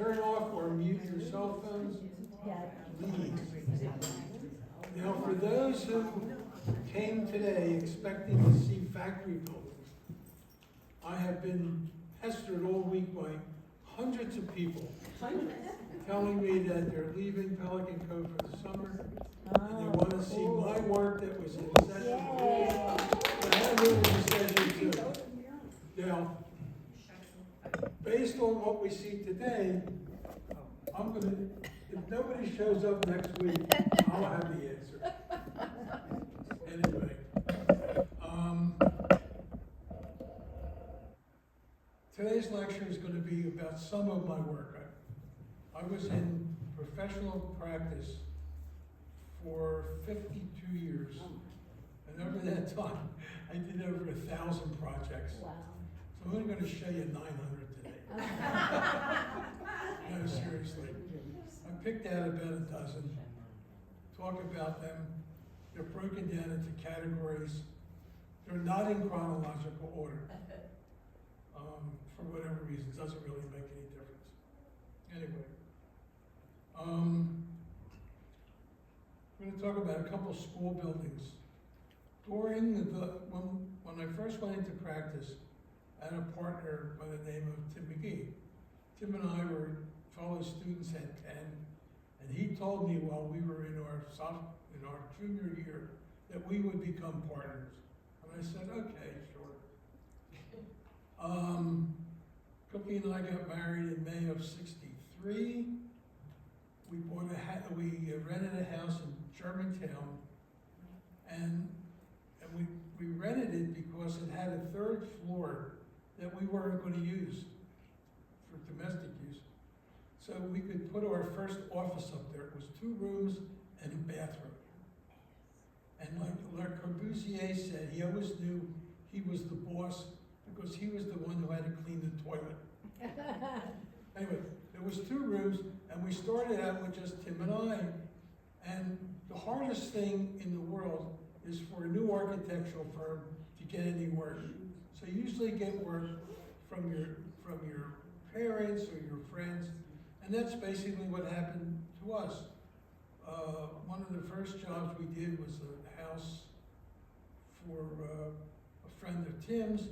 turn off or mute your cell phones, please. Now, for those who came today expecting to see factory buildings, I have been pestered all week by hundreds of people telling me that they're leaving Pelican Cove for the summer, and they want to see my work that was in session. I have it in session too. Now, based on what we see today, I'm gonna, if nobody shows up next week, I'll have the answer. Anyway, today's lecture is going to be about some of my work. I was in professional practice for 52 years, and over that time, I did over 1,000 projects. Wow. So I'm only going to show you 900 today. No, seriously. I picked out about a dozen, talk about them. They're broken down into categories. They're not in chronological order. For whatever reason, it doesn't really make any difference. Anyway, I'm going to talk about a couple school buildings. During when I first went into practice, I had a partner by the name of Tim McGee. Tim and I were fellow students at Penn, and he told me while we were in our junior year that we would become partners. And I said, okay, sure. Cookie and I got married in May of '63. We rented a house in Germantown, and we rented it because it had a third floor that we weren't going to use for domestic use. So we could put our first office up there. It was 2 rooms and a bathroom. And like Le Corbusier said, he always knew he was the boss because he was the one who had to clean the toilet. Anyway, there was 2 rooms, and we started out with just Tim and I. And the hardest thing in the world is for a new architectural firm to get any work. So you usually get work from your parents or your friends, and that's basically what happened to us. One of the first jobs we did was a house for a friend of Tim's,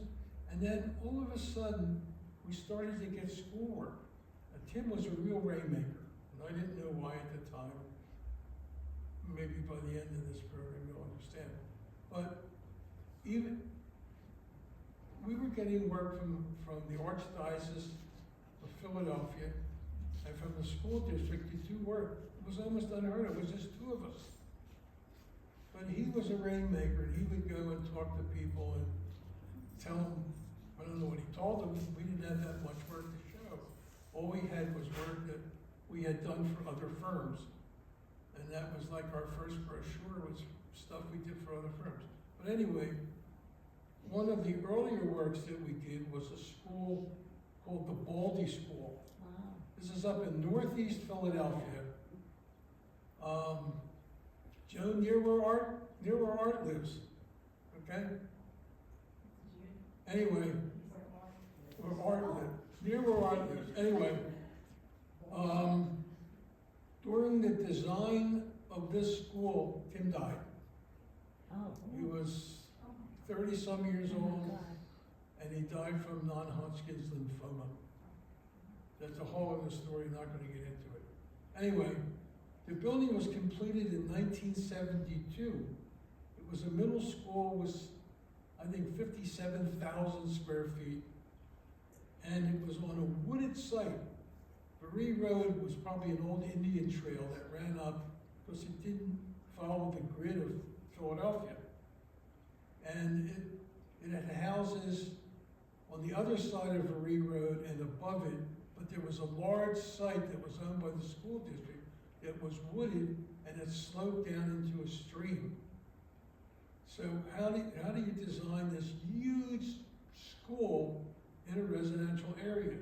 and then all of a sudden we started to get schoolwork. Tim was a real rainmaker, and I didn't know why at the time. Maybe by the end of this program you'll understand. But even we were getting work from the Archdiocese of Philadelphia and from the school district to do work. It was almost unheard of. It was just 2 of us. But he was a rainmaker, and he would go and talk to people and tell them, I don't know what he told them, we didn't have that much work to show. All we had was work that we had done for other firms. And that was like our first brochure was stuff we did for other firms. But anyway, one of the earlier works that we did was a school called the Baldy School. Wow. This is up in northeast Philadelphia. Joe, near where Art lives, okay? Anyway, where Art lives, near where Art lives. Anyway, during the design of this school, Tim died. Oh. He was 30-some years Oh my old, God. and he died from non-Hodgkin's lymphoma. That's a whole other story, not going to get into it. Anyway, the building was completed in 1972. It was a middle school, was I think 57,000 square feet, and it was on a wooded site. Marie Road was probably an old Indian trail that ran up because it didn't follow the grid of Philadelphia. And it had houses on the other side of Marie Road and above it, but there was a large site that was owned by the school district that was wooded and it sloped down into a stream. So how do you design this huge school in a residential area?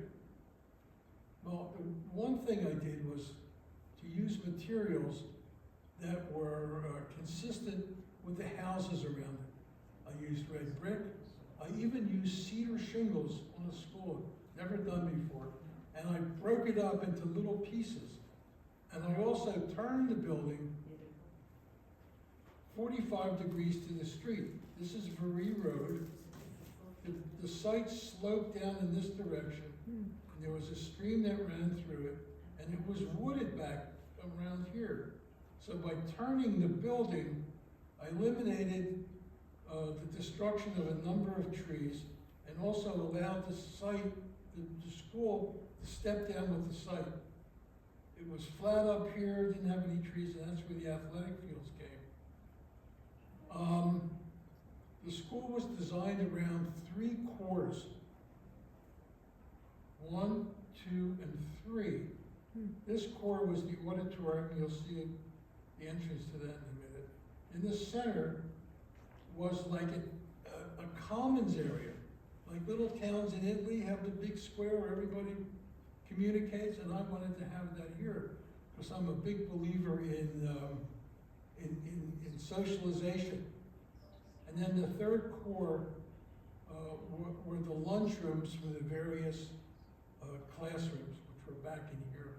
Well, the one thing I did was to use materials that were consistent with the houses around it. I used red brick. I even used cedar shingles on the school, never done before. and I broke it up into little pieces. And I also turned the building 45 degrees to the street. This is Varee Road. The site sloped down in this direction, and there was a stream that ran through it, and it was wooded back around here. So by turning the building, I eliminated the destruction of a number of trees, and also allowed the site, the school, to step down with the site. It was flat up here, didn't have any trees, and that's where the athletic fields came. The school was designed around 3 cores. 1, 2, and 3. This core was the auditorium. You'll see the entrance to that in a minute. In the center was like a commons area. Like little towns in Italy have the big square where everybody communicates, and I wanted to have that here because I'm a big believer in socialization. And then the third core were the lunchrooms for the various classrooms, which were back in here.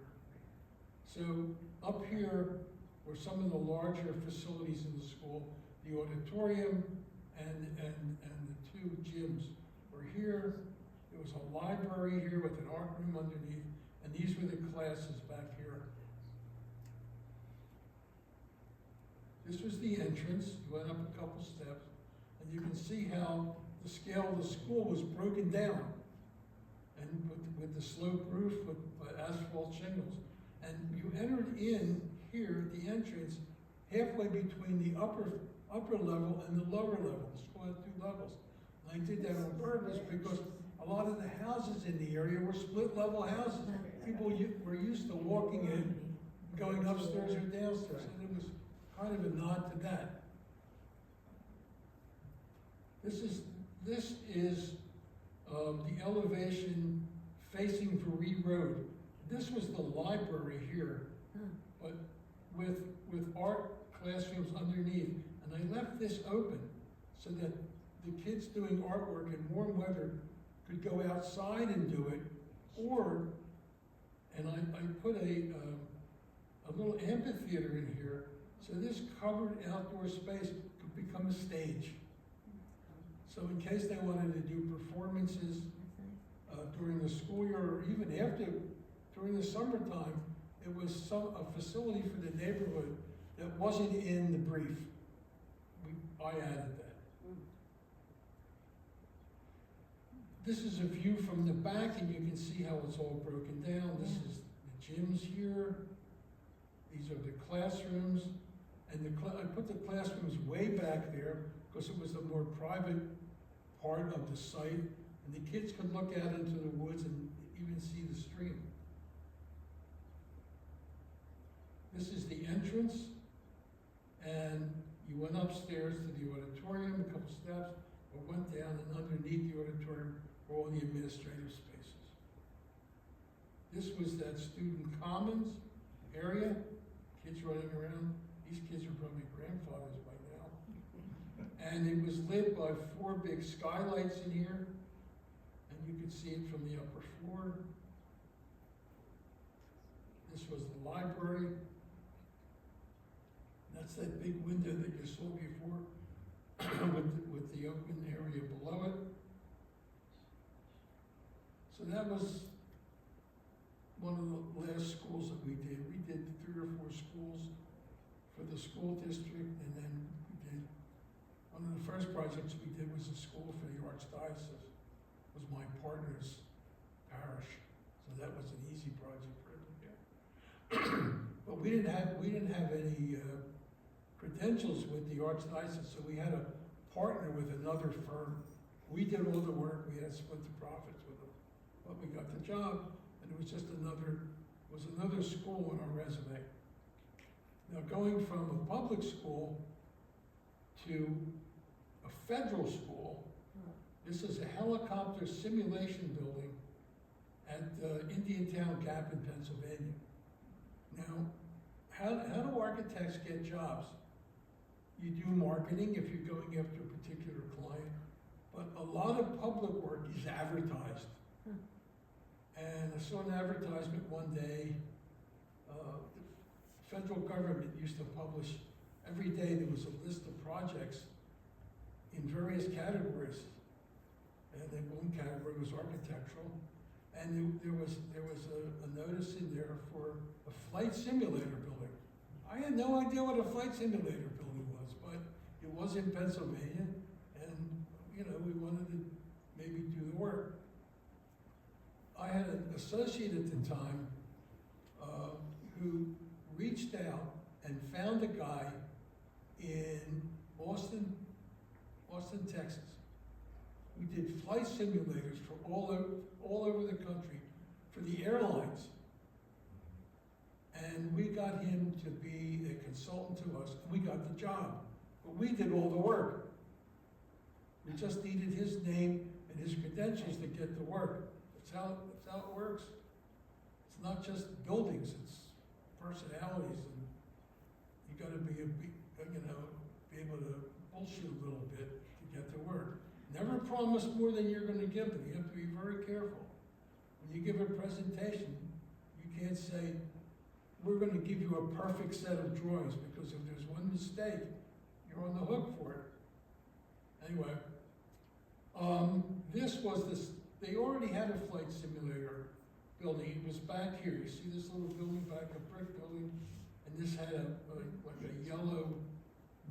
So up here were some of the larger facilities in the school. The auditorium and the 2 gyms were here. There was a library here with an art room underneath, and these were the classes back here. This was the entrance. You went up a couple steps, and you can see how the scale of the school was broken down, and with the sloped roof with asphalt shingles. And you entered in here at the entrance, halfway between the upper level and the lower level. The school had 2 levels. And I did that on purpose because a lot of the houses in the area were split level houses. People were used to walking in, going upstairs or downstairs, and it was kind of a nod to that. This is the elevation facing Varee Road. This was the library here, but with art classrooms underneath. And I left this open so that the kids doing artwork in warm weather could go outside and do it, and I put a little amphitheater in here, so this covered outdoor space could become a stage. So in case they wanted to do performances during the school year, or even after, during the summertime, it was a facility for the neighborhood that wasn't in the brief. I added that. This is a view from the back, and you can see how it's all broken down. This is the gyms here. These are the classrooms. And I put the classrooms way back there because it was the more private part of the site. And the kids could look out into the woods and even see the stream. This is the entrance. And you went upstairs to the auditorium, a couple steps, or went down, and underneath the auditorium were all the administrative spaces. This was that student commons area, kids running around. These kids are probably grandfathers by now. And it was lit by 4 big skylights in here, and you could see it from the upper floor. This was the library. That's that big window that you saw before with the open area below it. So that was one of the last schools that we did. We did 3 or 4 schools for the school district, and then we did, one of the first projects we did was a school for the Archdiocese. It was my partner's parish, so that was an easy project for him to get. But we didn't have any credentials with the Archdiocese, so we had to partner with another firm. We did all the work, we had to split the profits with them. But we got the job, and it was just another school on our resume. Now, going from a public school to a federal school, this is a helicopter simulation building at Indiantown Gap in Pennsylvania. Now, how do architects get jobs? You do marketing if you're going after a particular client, but a lot of public work is advertised. And I saw an advertisement one day. The federal government used to publish, every day there was a list of projects in various categories. And then one category was architectural. And there was a notice in there for a flight simulator building. I had no idea what a flight simulator building was, but it was in Pennsylvania, and you know, we wanted to maybe do the work. I had an associate at the time who reached out and found a guy in Austin, Texas. We did flight simulators for all over the country for the airlines. And we got him to be a consultant to us, and we got the job. But we did all the work. We just needed his name and his credentials to get the work. That's how it works. It's not just buildings, it's personalities, and you gotta be be able to bullshit a little bit to get the work. Never promise more than you're gonna give them. You have to be very careful. When you give a presentation, you can't say, we're gonna give you a perfect set of drawings, because if there's one mistake, you're on the hook for it. Anyway, they already had a flight simulator building. It was back here. You see this little building back, a brick building, and this had like a yellow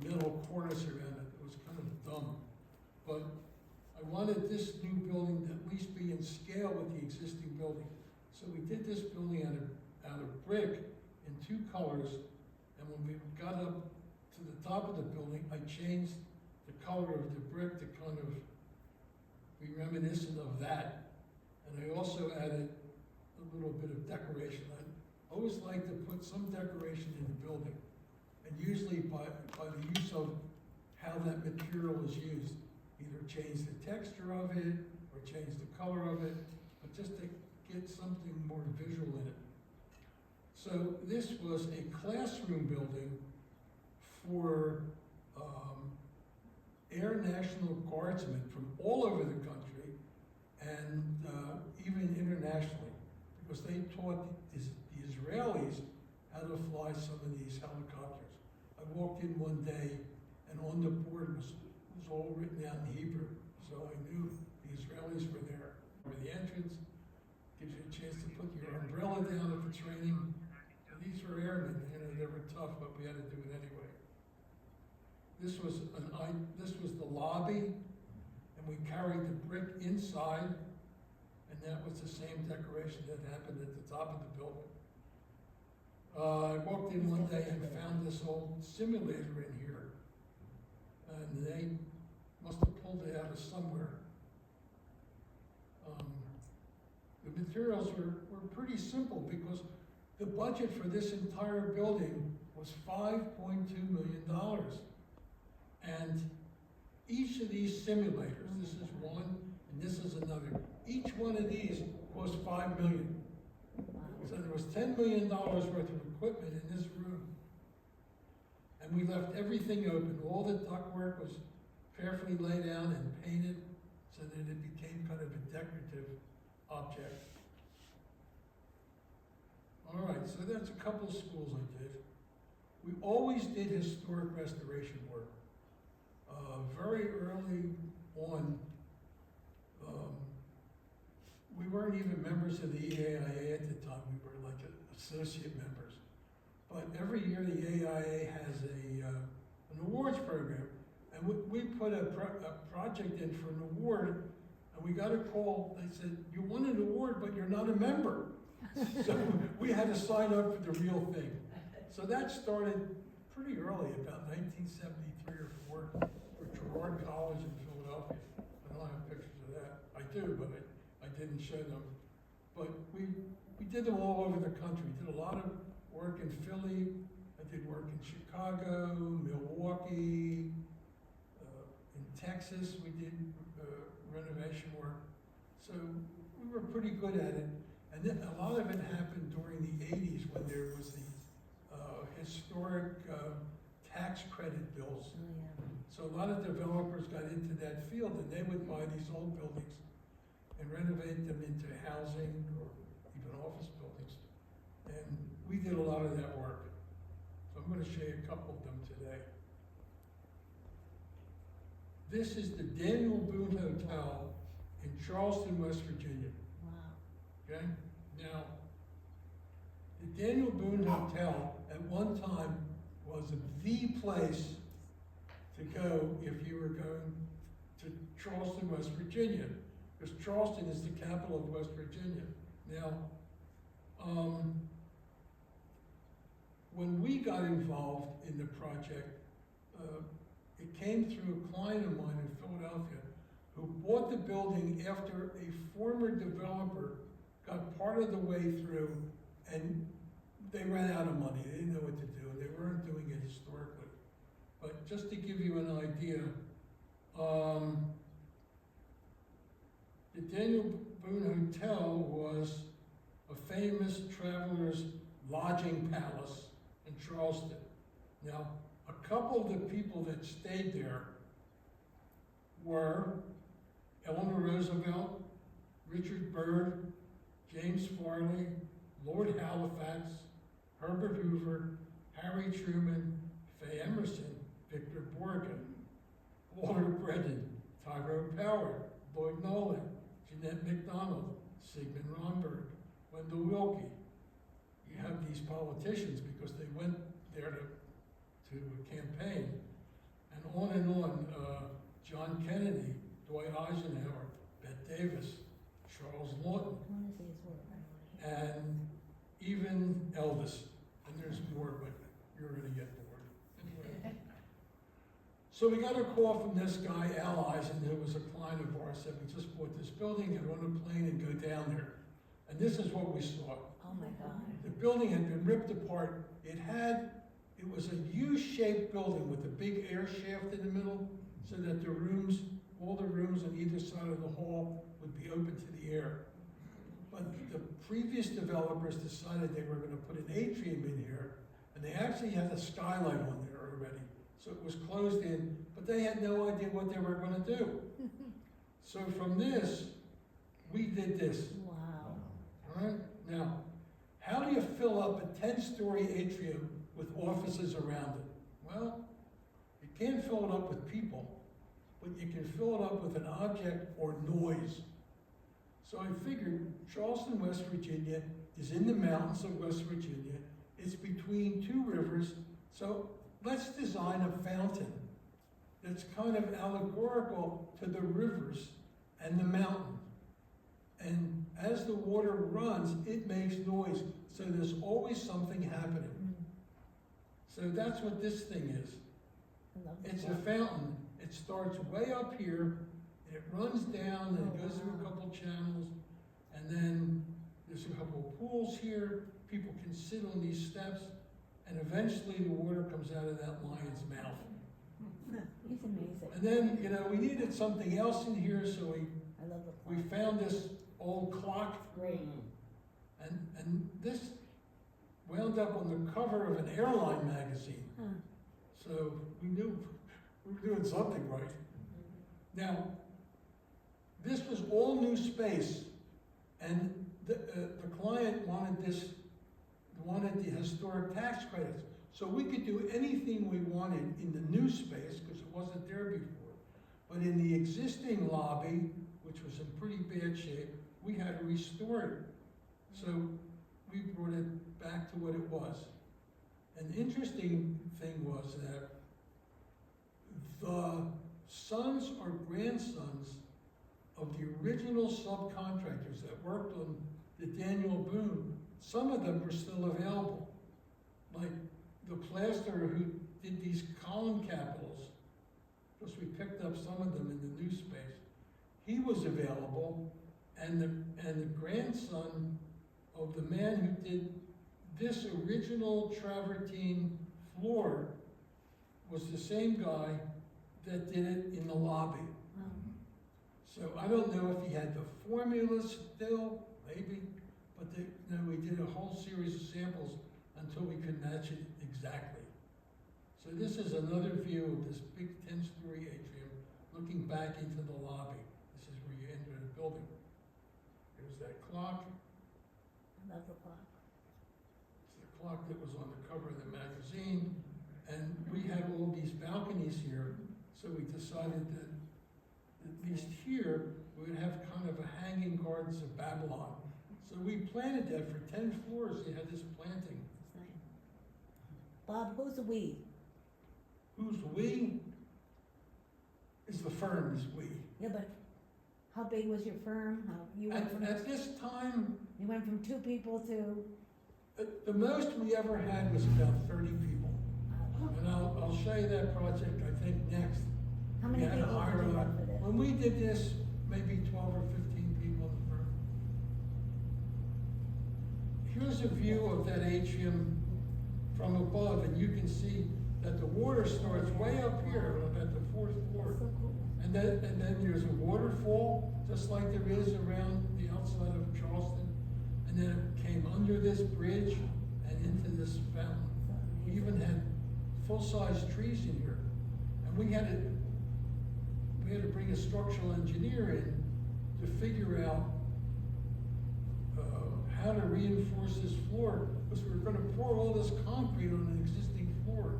metal cornice around it. It was kind of dumb. But I wanted this new building to at least be in scale with the existing building. So we did this building out of brick in 2 colors, and when we got up to the top of the building, I changed the color of the brick to kind of be reminiscent of that. And I also added a little bit of decoration. I always like to put some decoration in the building, and usually by the use of how that material is used. Either change the texture of it, or change the color of it, but just to get something more visual in it. So this was a classroom building for Air National Guardsmen from all over the country, and even internationally, because they taught the Israelis how to fly some of these helicopters. I walked in one day, and on the board was all written out in Hebrew, so I knew the Israelis were there. For the entrance, gives you a chance to put your umbrella down if it's raining. And these were airmen, they were tough, but we had to do it anyway. This was the lobby, and we carried the brick inside, and that was the same decoration that happened at the top of the building. I walked in one day and found this old simulator in here, and they must have pulled it out of somewhere. The materials were pretty simple, because the budget for this entire building was $5.2 million. And each of these simulators, this is one and this is another, each one of these cost $5 million. So there was $10 million worth of equipment in this room. And we left everything open. All the ductwork was carefully laid out and painted so that it became kind of a decorative object. All right, so that's a couple of schools I did. We always did historic restoration work. Very early on, we weren't even members of the AIA at the time. We were like associate members. But every year the AIA has an awards program, and we put a project in for an award, and we got a call. They said, you won an award, but you're not a member. So we had to sign up for the real thing. So that started pretty early, about 1973 or 4, for Girard College in Philadelphia. I don't have pictures of that. I do, but I didn't show them. But we did them all over the country. Did a lot of work in Philly. I did work in Chicago, Milwaukee, in Texas. We did renovation work. So we were pretty good at it. And then a lot of it happened during the 80s, when there was the historic tax credit bills. Oh, yeah. So a lot of developers got into that field, and they would buy these old buildings and renovate them into housing or even office buildings. And we did a lot of that work. So I'm going to show you a couple of them today. This is the Daniel Boone Hotel in Charleston, West Virginia. Wow. Okay? Now, the Daniel Boone Hotel at one time was the place to go if you were going to Charleston, West Virginia, because Charleston is the capital of West Virginia. Now, when we got involved in the project, it came through a client of mine in Philadelphia who bought the building after a former developer got part of the way through and they ran out of money. They didn't know what to do. They weren't doing it historically. But just to give you an idea, the Daniel Boone Hotel was a famous traveler's lodging palace in Charleston. Now, a couple of the people that stayed there were Eleanor Roosevelt, Richard Byrd, James Farley, Lord Halifax, Herbert Hoover, Harry Truman, Faye Emerson, Victor Borgen, Walter Brennan, Tyrone Power, Lloyd Nolan, Jeanette MacDonald, Sigmund Romberg, Wendell Wilkie. You have these politicians because they went there to campaign, and on, John Kennedy, Dwight Eisenhower, Bette Davis, Charles Lawton, I want to see his work. I want to hear. and even Elvis. And there's more, but you're gonna get bored. So we got a call from this guy, Al Eisen, who was a client of ours, said we just bought this building, get on a plane and go down there. And this is what we saw. Oh my God. The building had been ripped apart. It was a U-shaped building with a big air shaft in the middle so that the rooms, all the rooms on either side of the hall would be open to the air. But the previous developers decided they were going to put an atrium in here, and they actually had a skylight on there already. So it was closed in, but they had no idea what they were going to do. So from this, we did this. Wow. All right? Now, how do you fill up a 10-story atrium with offices around it? Well, you can't fill it up with people, but you can fill it up with an object or noise. So I figured Charleston, West Virginia is in the mountains of West Virginia. It's between two rivers. So let's design a fountain that's kind of allegorical to the rivers and the mountain. And as the water runs, it makes noise. So there's always something happening. So that's what this thing is. I love It's that. a fountain. It starts way up here, and it runs down, and it goes through a couple channels, and then there's a couple of pools here. People can sit on these steps, and eventually the water comes out of that lion's mouth. He's amazing. And then, we needed something else in here, so I love the we clock. found this old clock, Great. and this wound up on the cover of an airline magazine. Huh. So we knew we were doing something right. Now, this was all new space, and the client wanted the historic tax credits. So we could do anything we wanted in the new space, because it wasn't there before. But in the existing lobby, which was in pretty bad shape, we had to restore it. So we brought it back to what it was. An interesting thing was that the sons or grandsons of the original subcontractors that worked on the Daniel Boone, some of them were still available. Like the plasterer who did these column capitals, because we picked up some of them in the new space, he was available, and the grandson of the man who did this original travertine floor was the same guy that did it in the lobby. Wow. So I don't know if he had the formula still, maybe, but we did a whole series of samples until we could match it exactly. So this is another view of this big 10-story atrium looking back into the lobby. This is where you enter the building. that clock. I love the clock. It's the clock that was on the cover of the magazine. And we had all these balconies here, so we decided that at least here, we would have kind of a hanging Gardens of Babylon. So we planted that for 10 floors, they had this planting. It's nice. Bob, who's the we? Who's we? Is the firm's we. Yeah, but how big was your firm? How, you went from, At this time, you went from 2 people to, the most we ever had was about 30 people. And I'll show you that project, I think, next. how many We had to people hire did you a lot. have for this? When we did this, maybe 12 or 15 people in the firm. Here's a view of that atrium from above, and you can see that the water starts way up here, about the 4th floor. So cool. And then there's a waterfall, just like there is around the outside of Charleston. And then it came under this bridge and into this fountain. So We amazing. even had full-size trees in here. And we had to bring a structural engineer in to figure out how to reinforce this floor, because we were gonna pour all this concrete on an existing floor.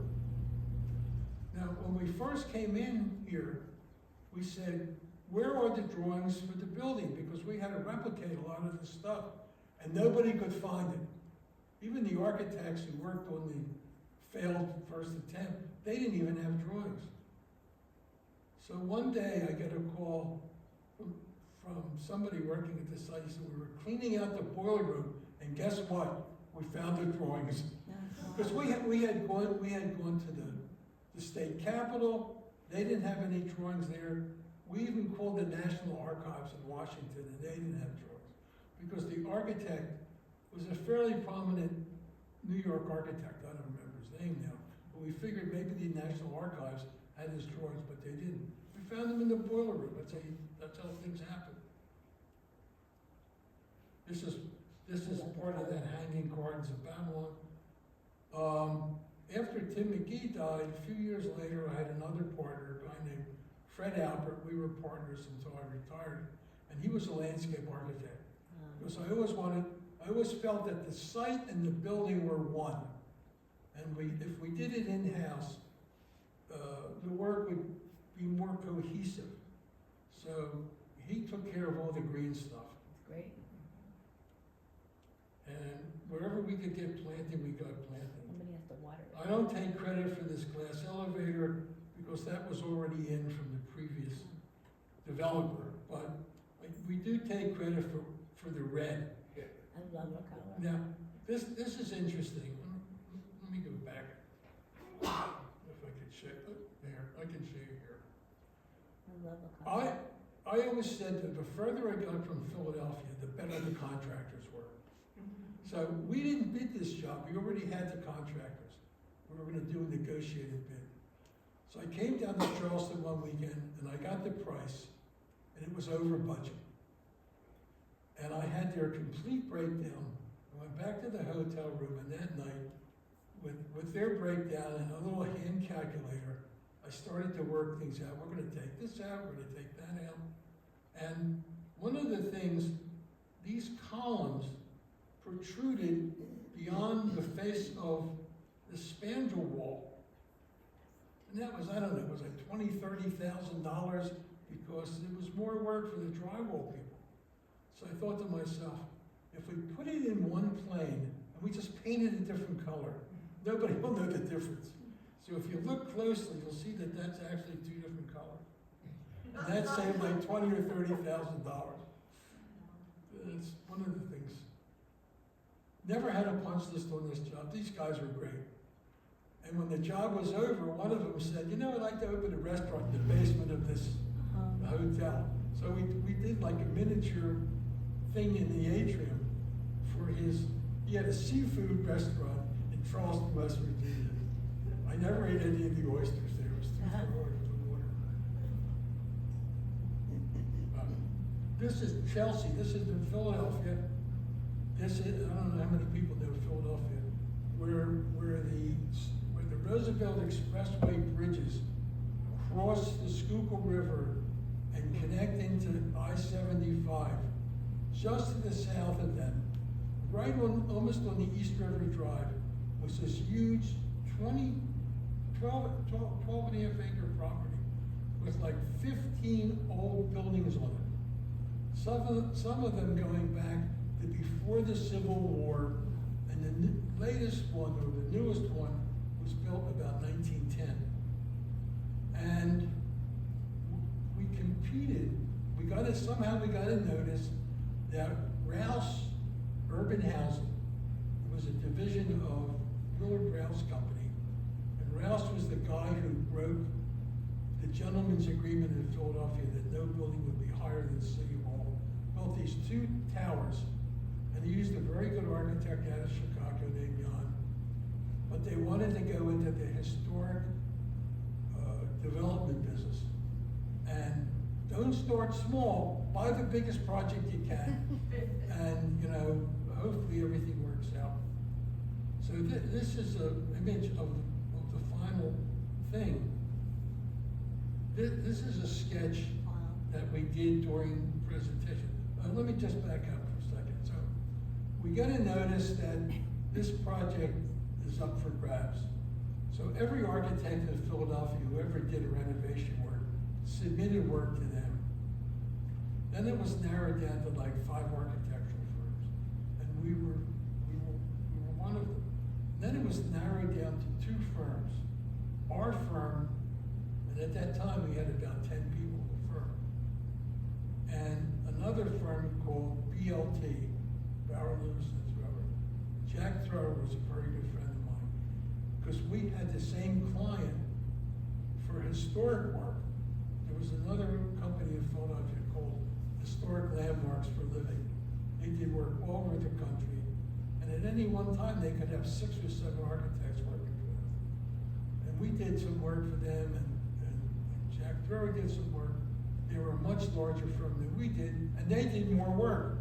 Now, when we first came in here, we said, where are the drawings for the building? Because we had to replicate a lot of this stuff, and nobody could find it. Even the architects who worked on the failed first attempt, they didn't even have drawings. So one day I get a call from somebody working at the site. He said, we were cleaning out the boiler room, and guess what? We found the drawings. Because we had gone to the state capitol. They didn't have any drawings there. We even called the National Archives in Washington, and they didn't have drawings. Because the architect was a fairly prominent New York architect. I don't remember his name now. But we figured maybe the National Archives had his drawings, but they didn't. We found them in the boiler room. That's how things happen. This is part of that hanging Gardens of Babylon. After Tim McGee died, a few years later, I had another partner, a guy named Fred Albert. We were partners until I retired, and he was a landscape architect. Because I always felt that the site and the building were one. And if we did it in-house, the work would be more cohesive. So he took care of all the green stuff. Great. And wherever we could get planting, we got planting. Somebody has to water it. I don't take credit for this glass elevator because that was already in from the previous developer. But we do take credit for the red. I love the color. Now, this is interesting. Let me go back. If I could show, there, I can show you here. I love the color. I always said that the further I got from Philadelphia, the better the contractors were. So we didn't bid this job, we already had the contractors. We were gonna do a negotiated bid. So I came down to Charleston one weekend and I got the price and it was over budget. And I had their complete breakdown. I went back to the hotel room and that night, with their breakdown and a little hand calculator, I started to work things out. We're gonna take this out, we're gonna take that out. And one of the things, these columns protruded beyond the face of the spandrel wall. And that was, I don't know, it was like $20,000, $30,000 because it was more work for the drywall people. So I thought to myself, if we put it in one plane and we just painted a different color, nobody will know the difference. So if you look closely, you'll see that that's actually 2 different colors. And that saved like $20,000 or $30,000. It's one of the things. Never had a punch list on this job. These guys were great. And when the job was over, one of them said, you know, I'd like to open a restaurant in the basement of this hotel. So we did like a miniature thing in the atrium for he had a seafood restaurant in Charleston, West Virginia. I never ate any of the oysters there. It was too far away from the water. This is Chelsea. This is in Philadelphia. This is, I don't know how many people know Philadelphia, where the Roosevelt Expressway bridges cross the Schuylkill River and connect into I-75 just to the south of them, right on, almost on the East River Drive, was this huge 12 and a half acre property with like 15 old buildings on it. Some of them going back to before the Civil War, and the latest one, or the newest one, was built about 1910. And we competed, somehow we got a notice that Rouse Urban Housing, it was a division of Willard Rouse Company, and Rouse was the guy who wrote the gentleman's agreement in Philadelphia that no building would be higher than City Hall, built these 2 towers, and he used a very good architect out of Chicago named Jan, but they wanted to go into the historic development business. And don't start small, buy the biggest project you can, and hopefully everything works out. So this is an image of the final thing. This is a sketch that we did during the presentation. Let me just back up for a second. So we got a notice that this project is up for grabs. So every architect in Philadelphia who ever did a renovation work submitted work to them. Then it was narrowed down to like 5 architectural firms, and we were one of them. Then it was narrowed down to 2 firms. Our firm, and at that time we had about 10 people in the firm, and another firm called BLT, Barrow Lewis and Thrower. Jack Thrower was a very good friend of mine, because we had the same client for historic work. There was another company in Philadelphia called Historic Landmarks for Living. They did work all over the country, and at any one time they could have 6 or 7 architects working for them. And we did some work for them, and Jack Thrower did some work. They were a much larger firm than we did, and they did more work.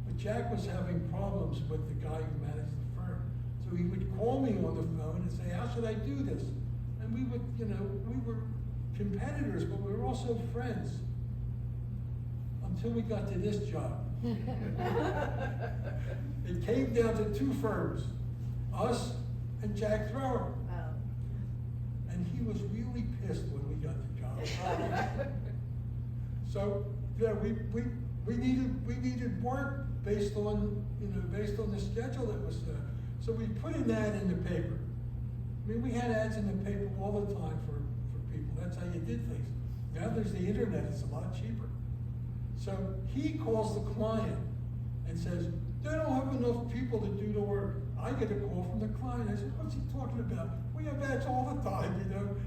But Jack was having problems with the guy who managed the firm. So he would call me on the phone and say, how should I do this? And we would, we were competitors, but we were also friends. Until we got to this job. It came down to 2 firms, us and Jack Thrower. Oh. And he was really pissed when we got the job. So, yeah, we needed work based on the schedule that was there. So we put an ad in the paper. I mean, we had ads in the paper all the time for people. That's how you did things. Now there's the internet, it's a lot cheaper. So he calls the client and says, they don't have enough people to do the work. I get a call from the client. I said, what's he talking about? We have ads all the time,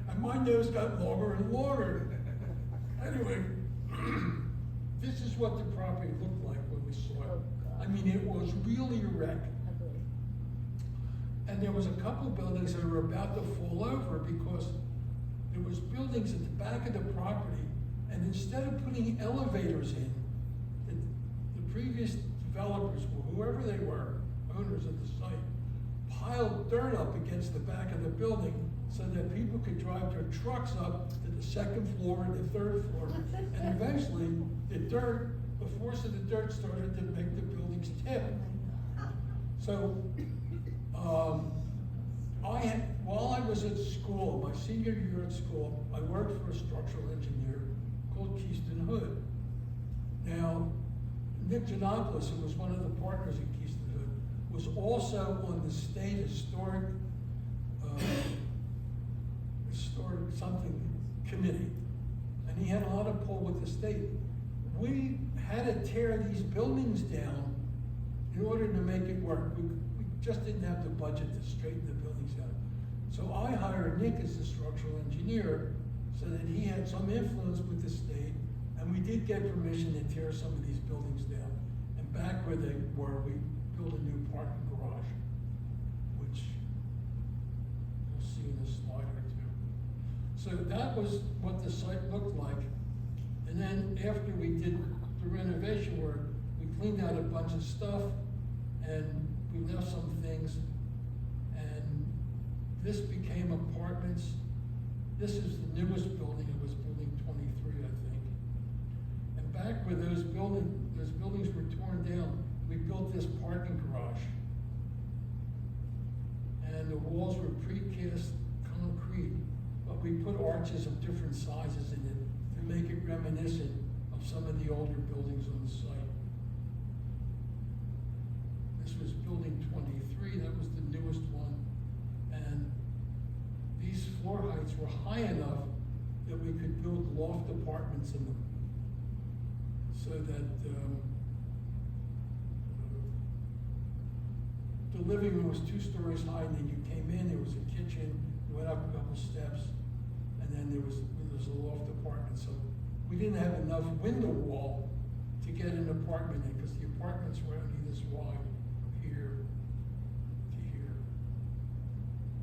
and my nose got longer and longer. Anyway, this is what the property looked like when we saw it. I mean, it was really a wreck. And there was a couple buildings that were about to fall over because there was buildings at the back of the property, and instead of putting elevators in, the previous developers, or whoever they were, owners of the site, piled dirt up against the back of the building so that people could drive their trucks up to the 2nd floor and the 3rd floor. And eventually, the force of the dirt started to make the buildings tip. So, while I was at school, my senior year at school, I worked for a structural engineer called Keystone Hood. Now, Nick Giannopoulos, who was one of the partners in Keystone Hood, was also on the state historic something committee, and he had a lot of pull with the state. We had to tear these buildings down in order to make it work. We just didn't have the budget to straighten the buildings out. So I hired Nick as the structural engineer so that he had some influence with the state, and we did get permission to tear some of these buildings down. And back where they were, we built a new parking garage, which you'll see in this slide or 2. So that was what the site looked like. And then after we did the renovation work, we cleaned out a bunch of stuff, and we left some things, and this became apartments. This is the newest building. It was building 23, I think. And back where those buildings were torn down, we built this parking garage. And the walls were precast concrete, but we put arches of different sizes in it to make it reminiscent of some of the older buildings on the site. This was building 23, that was the newest one. And these floor heights were high enough that we could build loft apartments in them. So that the living room was 2 stories high, and then you came in, there was a kitchen, you went up a couple steps, and then there was a loft apartment. So we didn't have enough window wall to get an apartment in, because the apartments were only this wide from here to here.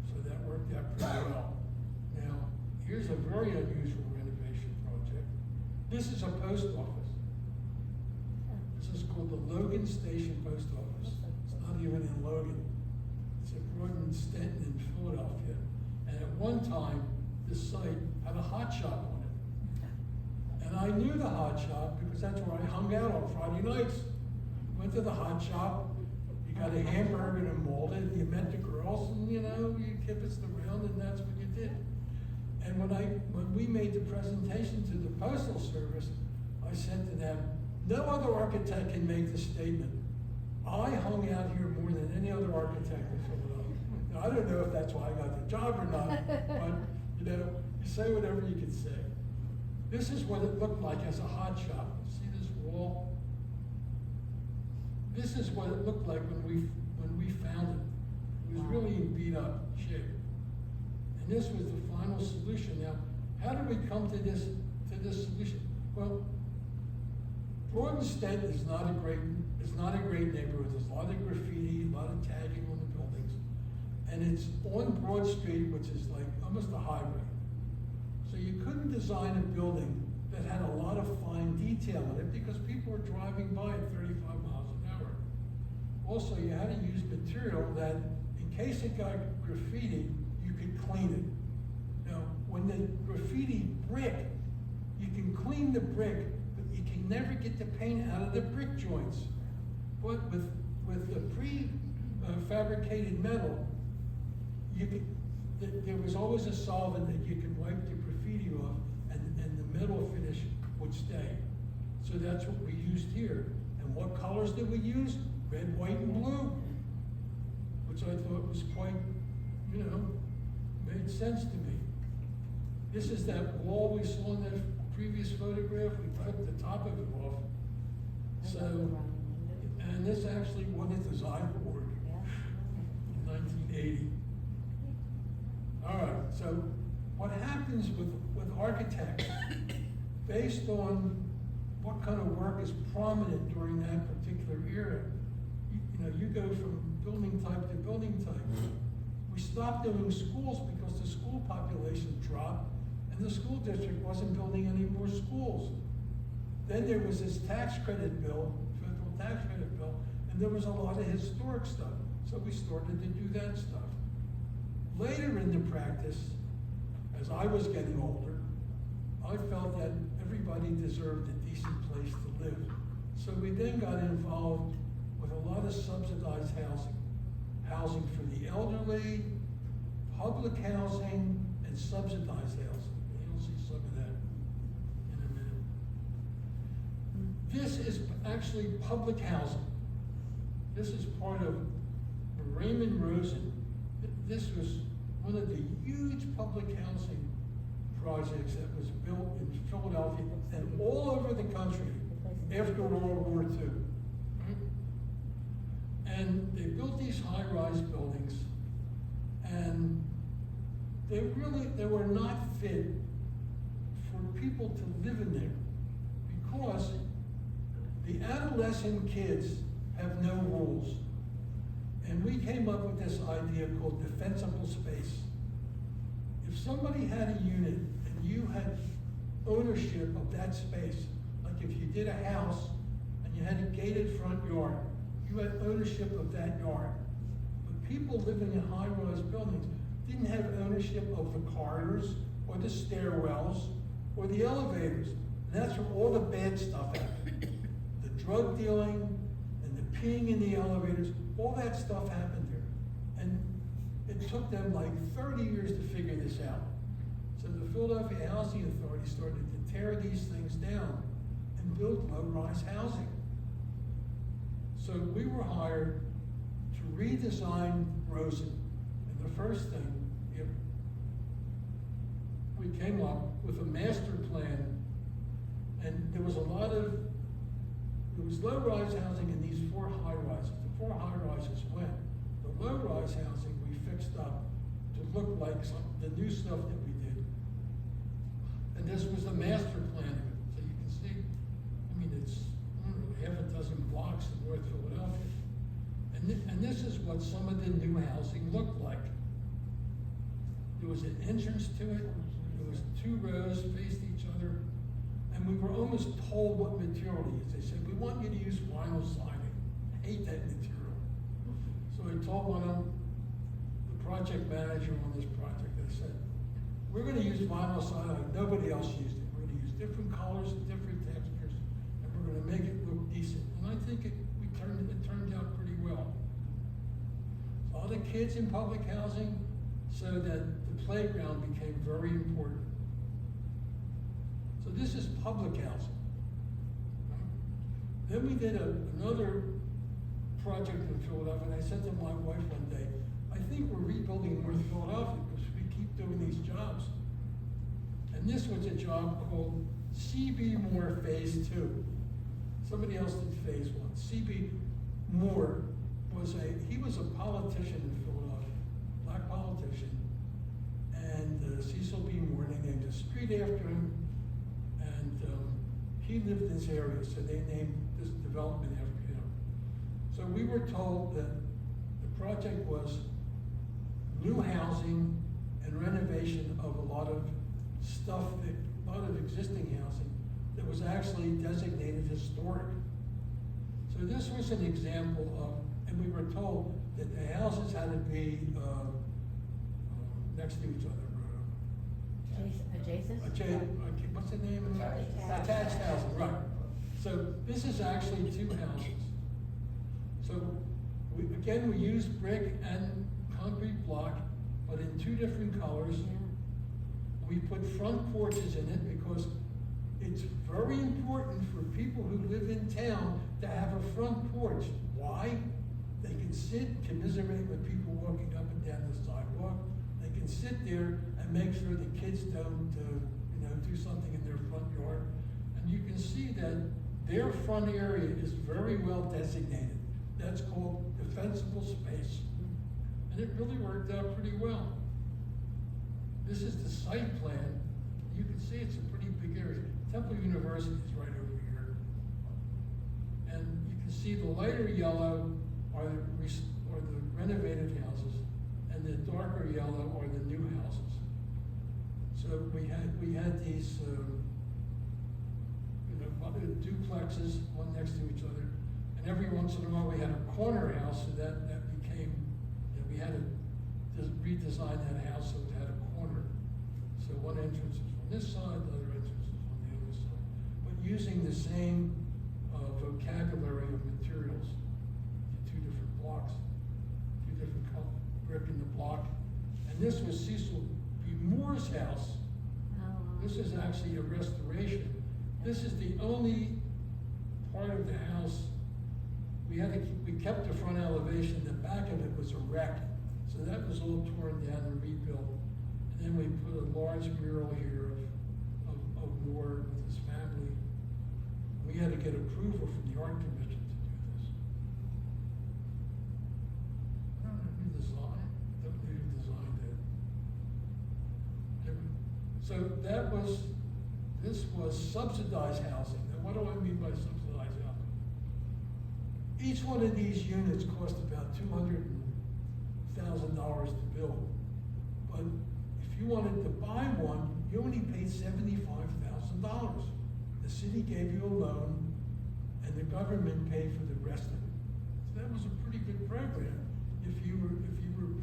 So that worked out pretty well. Now, here's a very unusual renovation project. This is a post office. This is called the Logan Station Post Office. It's not even in Logan. It's in Croydon, Stanton, in Philadelphia. And at one time, this site had a hot shop on it. And I knew the hot shop because that's where I hung out on Friday nights. Went to the hot shop, you got a hamburger and a malted, you met the girls, and you kibitzed around, and that's what you did. And when we made the presentation to the Postal Service, I said to them, no other architect can make the statement. I hung out here more than any other architect in Philadelphia. Now, I don't know if that's why I got the job or not, but you say whatever you can say. This is what it looked like as a hot shop. See this wall? This is what it looked like when we found it. It was really in beat up shape. And this was the final solution. Now, how did we come to this solution? Well, Croydon Stanton is not a great neighborhood. There's a lot of graffiti, a lot of tagging on the buildings. And it's on Broad Street, which is like almost a highway. So you couldn't design a building that had a lot of fine detail in it because people were driving by at 35 miles an hour. Also, you had to use material that, in case it got graffiti, you could clean it. Now, when the graffiti brick, you can clean the brick, but you can never get the paint out of the brick joints. But with the pre-fabricated metal, there was always a solvent that you could wipe the graffiti off, and the metal finish would stay. So that's what we used here. And what colors did we use? Red, white, and blue, which I thought was quite, made sense to me. This is that wall we saw in that previous photograph. We took the top of it off. So, and this actually won a design award in 1980. All right, so what happens with architects, based on what kind of work is prominent during that particular era, you go from building type to building type. We stopped doing schools because the school population dropped, and the school district wasn't building any more schools. Then there was this tax credit bill, federal tax credit bill, and there was a lot of historic stuff. So we started to do that stuff. Later in the practice, as I was getting older, I felt that everybody deserved a decent place to live. So we then got involved with a lot of subsidized housing for the elderly, public housing, and subsidized housing. You'll see some of that in a minute. This is actually public housing. This is part of Raymond Rosen. This was one of the huge public housing projects that was built in Philadelphia and all over the country after World War II. And they built these high-rise buildings, and they were not fit for people to live in there because the adolescent kids have no rules. And we came up with this idea called defensible space. If somebody had a unit and you had ownership of that space, like if you did a house and you had a gated front yard, you had ownership of that yard. But people living in high-rise buildings didn't have ownership of the corridors or the stairwells or the elevators. And that's where all the bad stuff happened. The drug dealing and the peeing in the elevators, all that stuff happened there. And it took them like 30 years to figure this out. So the Philadelphia Housing Authority started to tear these things down and build low-rise housing. So we were hired to redesign Rosen. And the first thing, we came up with a master plan, and there was low-rise housing in these 4 high-rises. The 4 high-rises went. The low-rise housing we fixed up to look like the new stuff that we did. And this was the master plan of it. So you can see, I mean, it's half a dozen blocks in North Philadelphia. And this is what some of the new housing looked like. There was an entrance to it. There was 2 rows faced each other. And we were almost told what material to use. They said, we want you to use vinyl siding. I hate that material. So I told one of them, the project manager on this project, I said, we're gonna use vinyl siding like nobody else used it. We're gonna use different colors and different textures, and we're gonna make it look decent. And I think it turned out pretty well. So all the kids in public housing, so that the playground became very important. So this is public housing. Then we did another project in Philadelphia, and I said to my wife one day, I think we're rebuilding North Philadelphia because we keep doing these jobs. And this was a job called C.B. Moore Phase 2. Somebody else did Phase 1. C.B. Moore was a politician in Philadelphia, black politician. And Cecil B. Moore, they named a street after him. And he lived in this area, so they named this development after him. So we were told that the project was new housing and renovation of a lot of stuff, a lot of existing housing that was actually designated historic. So this was an example of, and we were told that the houses had to be next to each other. Adjacent? What's the name of it? Attached. Attached housing, right. So this is actually 2 houses. So we used brick and concrete block, but in 2 different colors. Yeah. We put front porches in it because it's very important for people who live in town to have a front porch. Why? They can sit, commiserate with people walking up and down the sidewalk. They can sit there and make sure the kids don't, do something in their front yard. And you can see that their front area is very well designated. That's called defensible space. And it really worked out pretty well. This is the site plan. You can see it's a pretty big area. Temple University is right over here. And you can see the lighter yellow are the renovated houses, and the darker yellow are the new houses. So we had these duplexes, one next to each other, and every once in a while we had a corner house, so that became, we had to redesign that house so it had a corner. So one entrance is on this side, the other entrance is on the other side. But using the same vocabulary of materials, 2 different blocks, 2 different colors, brick in the block. And this was Cecil B. Moore's house. This is actually a restoration. This is the only part of the house. We kept the front elevation, the back of it was a wreck. So that was all torn down and rebuilt. And then we put a large mural here of Moore with his family. We had to get approval from the art commission to do this. I don't know who designed it. So this was subsidized housing. Now what do I mean by subsidized housing? Each one of these units cost about $200,000 to build. But if you wanted to buy one, you only paid $75,000. The city gave you a loan, and the government paid for the rest of it. So that was a pretty good program. If you were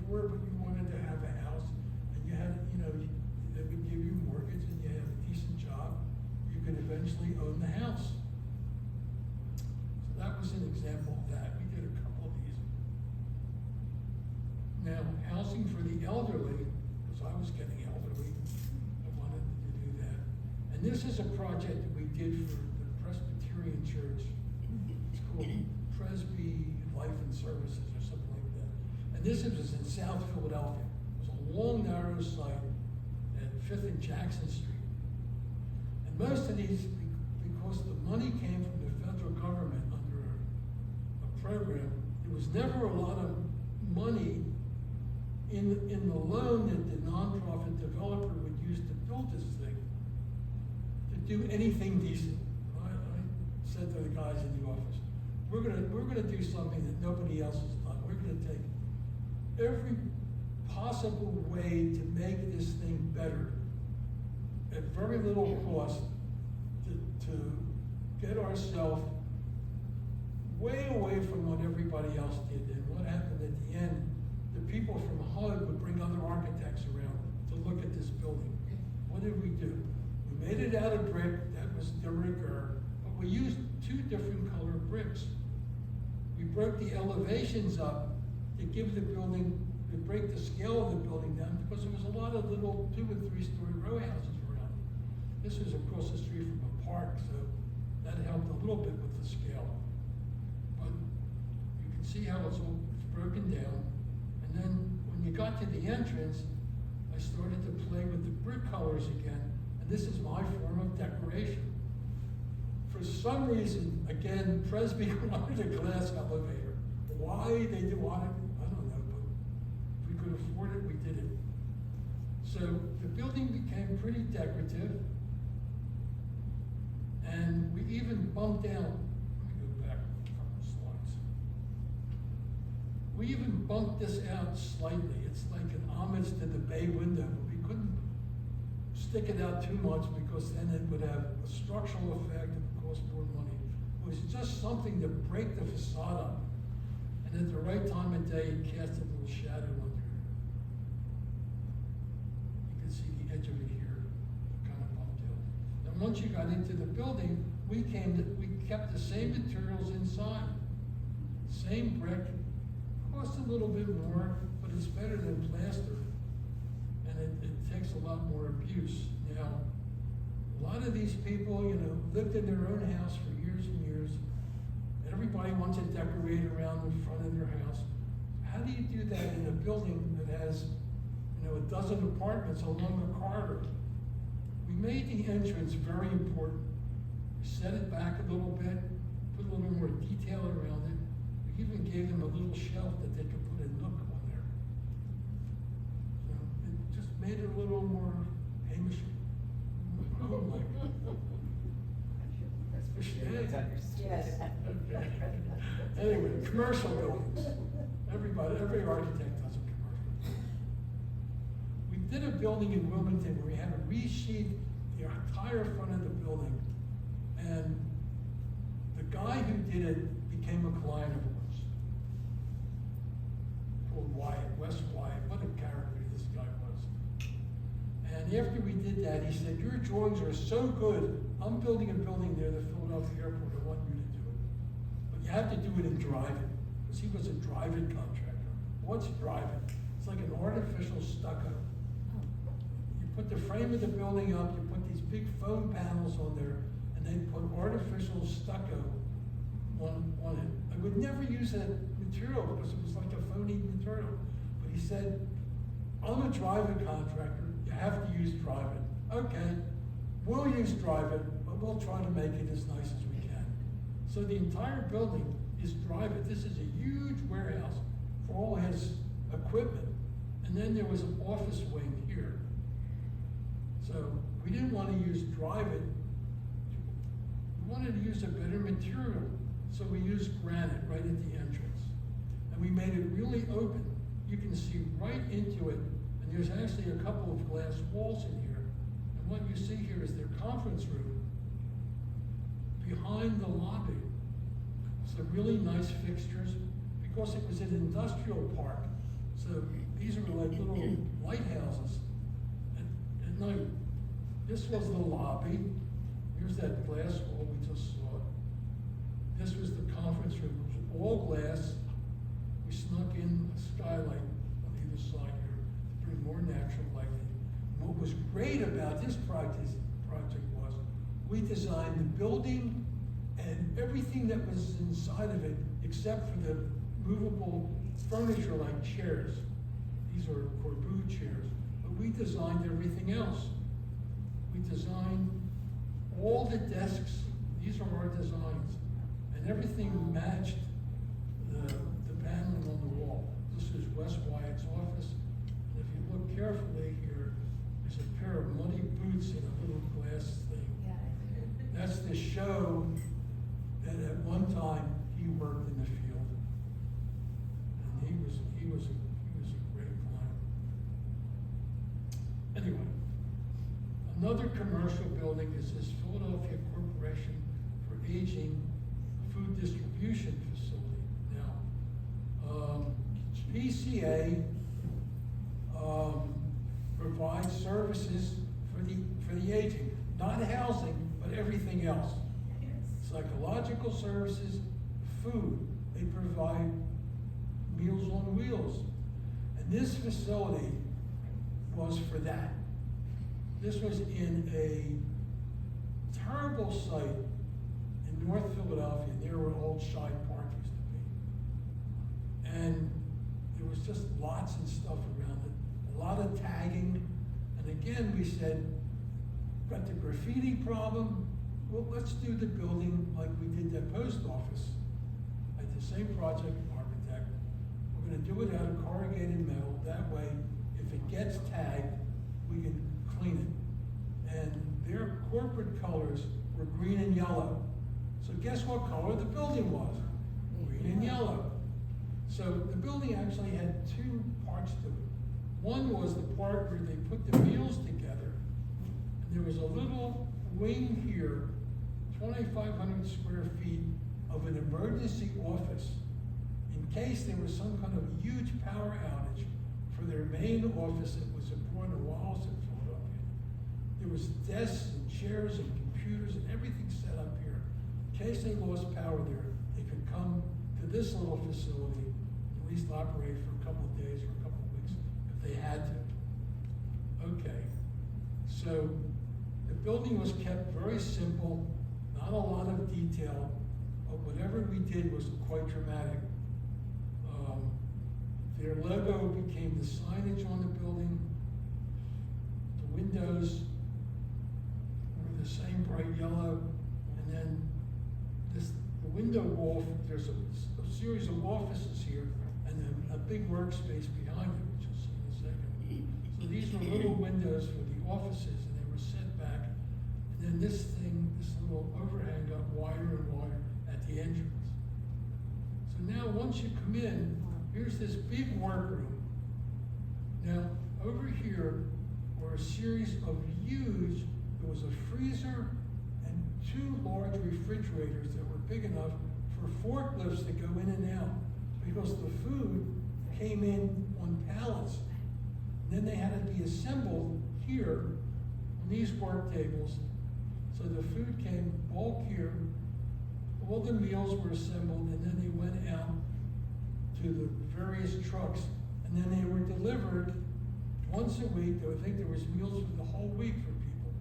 poor but you wanted to have a house, and you had, they would give you a mortgage and you had a decent job, you could eventually own the house. So that was an example of that. We did a couple of these. Now, housing for the elderly, because I was getting elderly, I wanted to do that. And this is a project that we did for the Presbyterian Church. It's called Presby Life and Services or something like that. And this was in South Philadelphia. It was a long, narrow site at 5th and Jackson Street. And most of these, because the money came from the federal government under a program, there was never a lot of money in the loan that the nonprofit developer would use to build this thing to do anything decent. I said to the guys in the office, we're gonna do something that nobody else has done. We're gonna take every possible way to make this thing better at very little cost to get ourselves way away from what everybody else did. And what happened at the end, the people from HUD would bring other architects around to look at this building. What did we do? We made it out of brick, that was de rigueur, but we used 2 different colored bricks. We broke the elevations up to give the building, to break the scale of the building down, because there was a lot of little 2- and 3-story row houses around. This was across the street from a park, so that helped a little bit with the scale. But you can see how it's broken down. And then when you got to the entrance, I started to play with the brick colors again, and this is my form of decoration. For some reason, again, Presby wanted a glass elevator. Why they did want it, I don't know, but if we could afford it, we did it. So the building became pretty decorative, and we even bumped down, let me go back a couple of slides. We even bumped this out slightly. It's like an homage to the bay window, but we couldn't stick it out too much because then it would have a structural effect and cost more money. It was just something to break the facade up. And at the right time of day, it cast a little shadow under it. You can see the edge of it here, kind of bumped out. And once you got into the building, we kept the same materials inside. Same brick, cost a little bit more, but it's better than plaster. And it takes a lot more abuse. Now, a lot of these people, lived in their own house for years and years. Everybody wants to decorate around the front of their house. How do you do that in a building that has, a dozen apartments along the corridor? We made the entrance very important. We set it back a little bit, put a little more detail around it. We even gave them a little shelf that they could put a nook on there. So it just made it a little more Hamish. Yes. Okay. Anyway, commercial buildings. Every architect does a commercial. We did a building in Wilmington where we had to resheathe the entire front of the building. And the guy who did it became a client of ours. Called Wyatt, Wes Wyatt. What a character this guy was. And after we did that, he said, your drawings are so good, I'm building a building near the Philadelphia airport, I want you to do it. But you have to do it in drive-it, because he was a drive-it contractor. What's drive-it? It's like an artificial stucco. You put the frame of the building up, you put these big foam panels on there, and then put artificial stucco on it. I would never use that material because it was like a phony material. But he said, I'm a drive-it contractor, you have to use drive-it. Okay, we'll use drive-it, but we'll try to make it as nice as we can. So the entire building is drive-it. This is a huge warehouse for all his equipment. And then there was an office wing here. So we didn't want to use drive-it. We wanted to use a better material. So we used granite right at the entrance. And we made it really open. You can see right into it. And there's actually a couple of glass walls in here. And what you see here is their conference room behind the lobby. So really nice fixtures because it was an industrial park. So these were like little lighthouses at night. This was the lobby. Here's that glass wall we just saw. This was the conference room. It was all glass. We snuck in a skylight on either side here to bring more natural light in. And what was great about this project was we designed the building and everything that was inside of it, except for the movable furniture like chairs. These are corbeau chairs. But we designed everything else. We designed all the desks. These are our designs. And everything matched the paneling on the wall. This is Wes Wyatt's office. And if you look carefully here, there's a pair of muddy boots in a little glass thing. That's to show that at one time he worked in the field. And he was a great client. Anyway, another commercial building is this Philadelphia Corporation for Aging Food Distribution Facility. Now, PCA provides services for the aging, not housing, but everything else. Psychological services, food. They provide Meals on Wheels. And this facility was for that. This was in a terrible site in North Philadelphia, near where old Shibe Park used to be. And there was just lots and stuff around it, a lot of tagging. And again, we said, got the graffiti problem, well, let's do the building like we did the post office at the same project architect. We're gonna do it out of corrugated metal. That way, if it gets tagged, we can clean it. And their corporate colors were green and yellow. So guess what color the building was? Green and yellow. So the building actually had two parts to it. One was the part where they put the meals together. And there was a little wing here, 2,500 square feet of an emergency office in case there was some kind of huge power outage for their main office that was important in Wallace and Philadelphia. There was desks and chairs and computers and everything set up here. In case they lost power there, they could come to this little facility, at least operate for a couple of days or a couple of weeks if they had to. Okay, so the building was kept very simple, not a lot of detail, but whatever we did was quite dramatic. Their logo became the signage on the building. The windows were the same bright yellow, and then the window wall, there's a series of offices here, and then a big workspace behind it, which you'll see in a second. So these were little windows for the offices, and they were set back. And then this little overhang got wider and wider at the entrance. So now once you come in, here's this big workroom. Now, over here were a series of huge, there was a freezer and two large refrigerators that were big enough for forklifts to go in and out because the food came in on pallets. And then they had to be assembled here on these work tables. So the food came bulk here, all the meals were assembled, and then they went out to the various trucks, and then they were delivered once a week. I think there was meals for the whole week for people.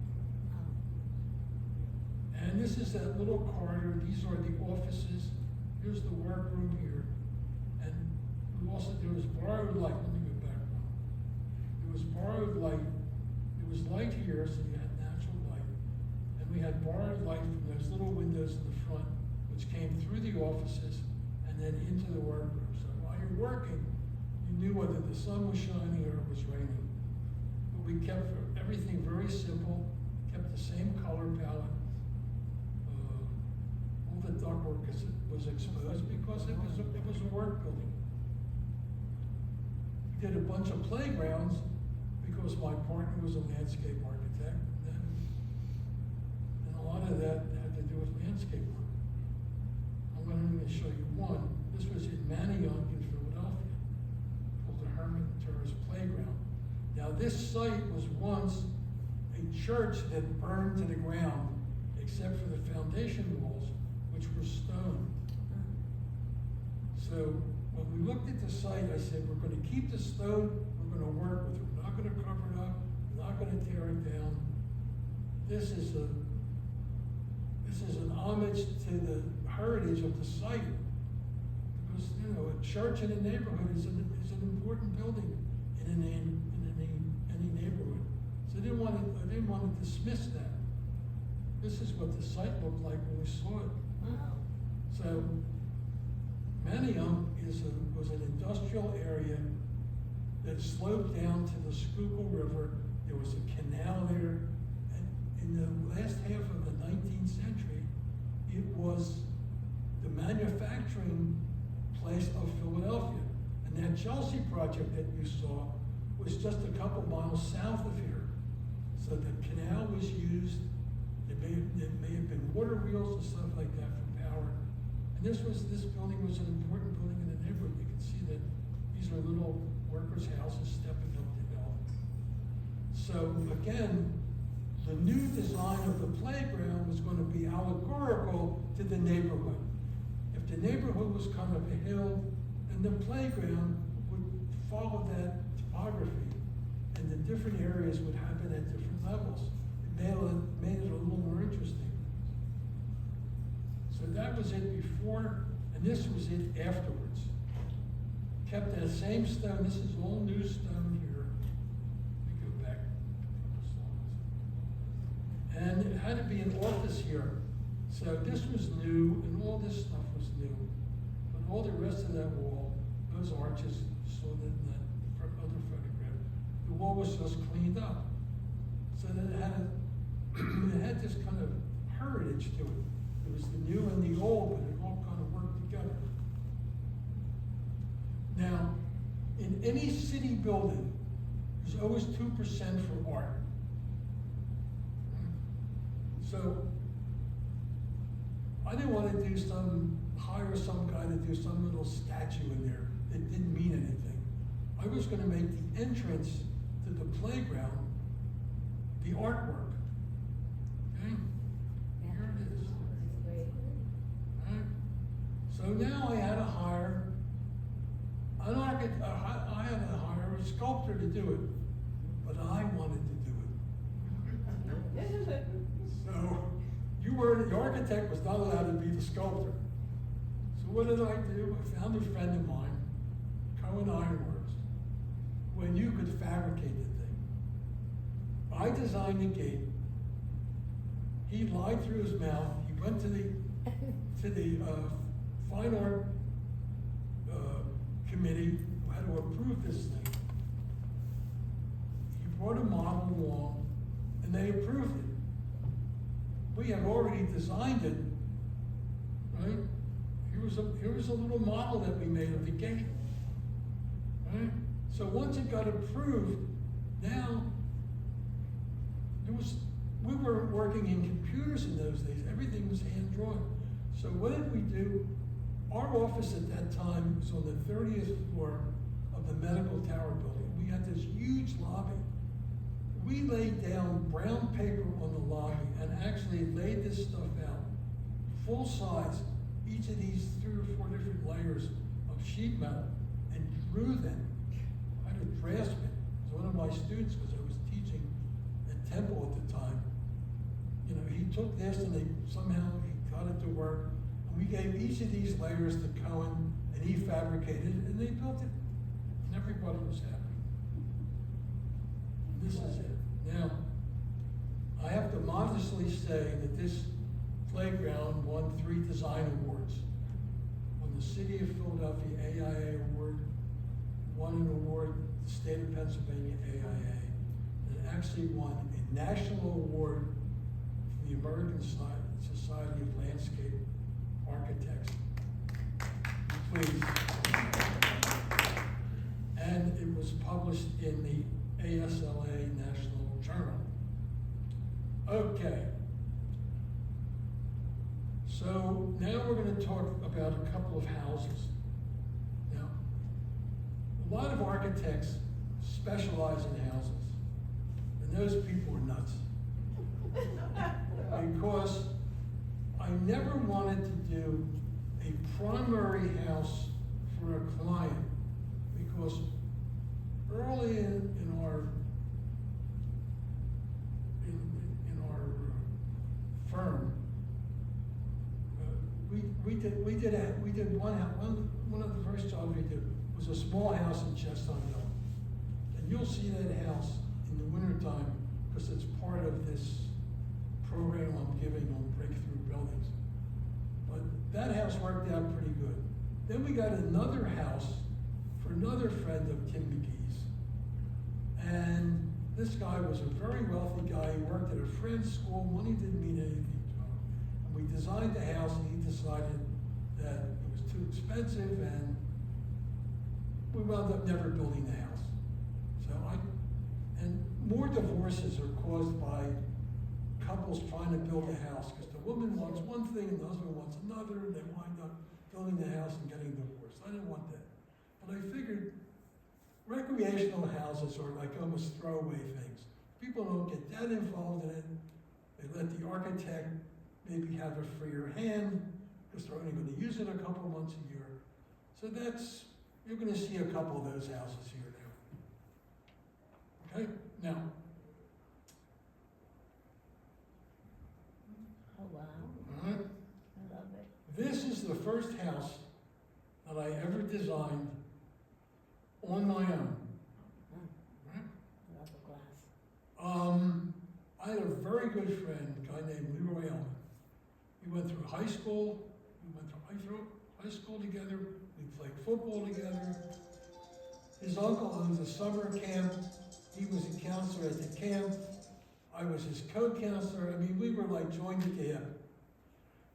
And this is that little corridor. These are the offices. Here's the workroom here. And there was borrowed light. Let me go back one. There was borrowed light. There was light here, so you had natural light. And we had borrowed light from those little windows in the front, which came through the offices and then into the workroom. So while you're working, you knew whether the sun was shining or it was raining. But we kept everything very simple, kept the same color palette. All the ductwork was exposed because it was a work building. We did a bunch of playgrounds because my partner was a landscape architect, and a lot of that had to do with landscape work. I'm going to show you one. This was in Manayunk in Philadelphia, called the Herman Terrace Playground. Now this site was once a church that burned to the ground except for the foundation walls, which were stone. So when we looked at the site, I said, we're gonna keep the stone, we're gonna work with it, we're not gonna cover it up, we're not gonna tear it down. This is an homage to the heritage of the site. Because, you know, a church in a neighborhood is an important building in any neighborhood. So I didn't want to dismiss that. This is what the site looked like when we saw it. Wow. So Manayunk was an industrial area that sloped down to the Schuylkill River. There was a canal there. And in the last half of the 19th century, it was the manufacturing place of Philadelphia. And that Chelsea project that you saw was just a couple miles south of here. So the canal was used. There may have been water wheels and stuff like that for power. And this building was an important building in the neighborhood. You can see that these are little workers' houses stepping up the hill. So again, the new design of the playground was going to be allegorical to the neighborhood. If the neighborhood was kind of a hill, then the playground would follow that topography, and the different areas would happen at different levels. It made it a little more interesting. So that was it before, and this was it afterwards. Kept that same stone. This is all new stone here. Let me go back a couple slides. And it had to be an office here. So this was new, and all this stuff was new. But all the rest of that wall, those arches, you saw that in that other photograph, the wall was just cleaned up. So that it had this kind of heritage to it. It was the new and the old, but it all kind of worked together. Now, in any city building, there's always 2% for art. So I didn't want to hire some guy to do some little statue in there that didn't mean anything. I was going to make the entrance to the playground the artwork. Okay? Yeah. Here it is. That's great. Right? So now I had to hire an architect. I had to hire a sculptor to do it, but I wanted to do it. So the architect was not allowed to be the sculptor. So what did I do? I found a friend of mine, Cohen Ironworks, when you could fabricate the thing. I designed the gate. He lied through his mouth. He went to the fine art committee who had to approve this thing. He brought a model along, and they approved it. We had already designed it, right? Here was a little model that we made of the gate, right? So once it got approved, now we were working in computers in those days. Everything was hand drawn. So what did we do? Our office at that time was on the 30th floor of the medical tower building. We had this huge lobby. We laid down brown paper on the lobby and actually laid this stuff out, full size, each of these 3 or 4 different layers of sheet metal, and drew them. I had a draftsman. It was one of my students because I was teaching at Temple at the time. You know, he took this and somehow he got it to work. And we gave each of these layers to Cohen, and he fabricated it, and they built it. And everybody was happy. This is it. Now, I have to modestly say that this playground won 3 design awards. Won the City of Philadelphia AIA Award, won an award, the State of Pennsylvania AIA, and it actually won a national award from the American Society of Landscape Architects. Please. And it was published in the ASLA National Journal. Okay. So now we're going to talk about a couple of houses. Now, a lot of architects specialize in houses, and those people are nuts. because I never wanted to do a primary house for a client, because early in our firm, we did one of the first jobs we did was a small house in Chestnut Hill, and you'll see that house in the wintertime because it's part of this program I'm giving on breakthrough buildings. But that house worked out pretty good. Then we got another house for another friend of Tim McGee's, and this guy was a very wealthy guy. He worked at a friend's school. Money didn't mean anything to him. And we designed the house, and he decided that it was too expensive, and we wound up never building the house. And more divorces are caused by couples trying to build a house, because the woman wants one thing and the husband wants another, and they wind up building the house and getting divorced. I didn't want that. But I figured recreational houses are like almost throwaway things. People don't get that involved in it. They let the architect maybe have a freer hand, because they're only going to use it a couple months a year. So you're going to see a couple of those houses here now. Okay, now. Oh, wow. All right. I love it. This is the first house that I ever designed on my own. Right? I love the glass. I had a very good friend, a guy named Leroy Elman. We went through high school. We went through high school together. We played football together. His uncle owns a summer camp. He was a counselor at the camp. I was his co-counselor. I mean, we were like joined at the hip.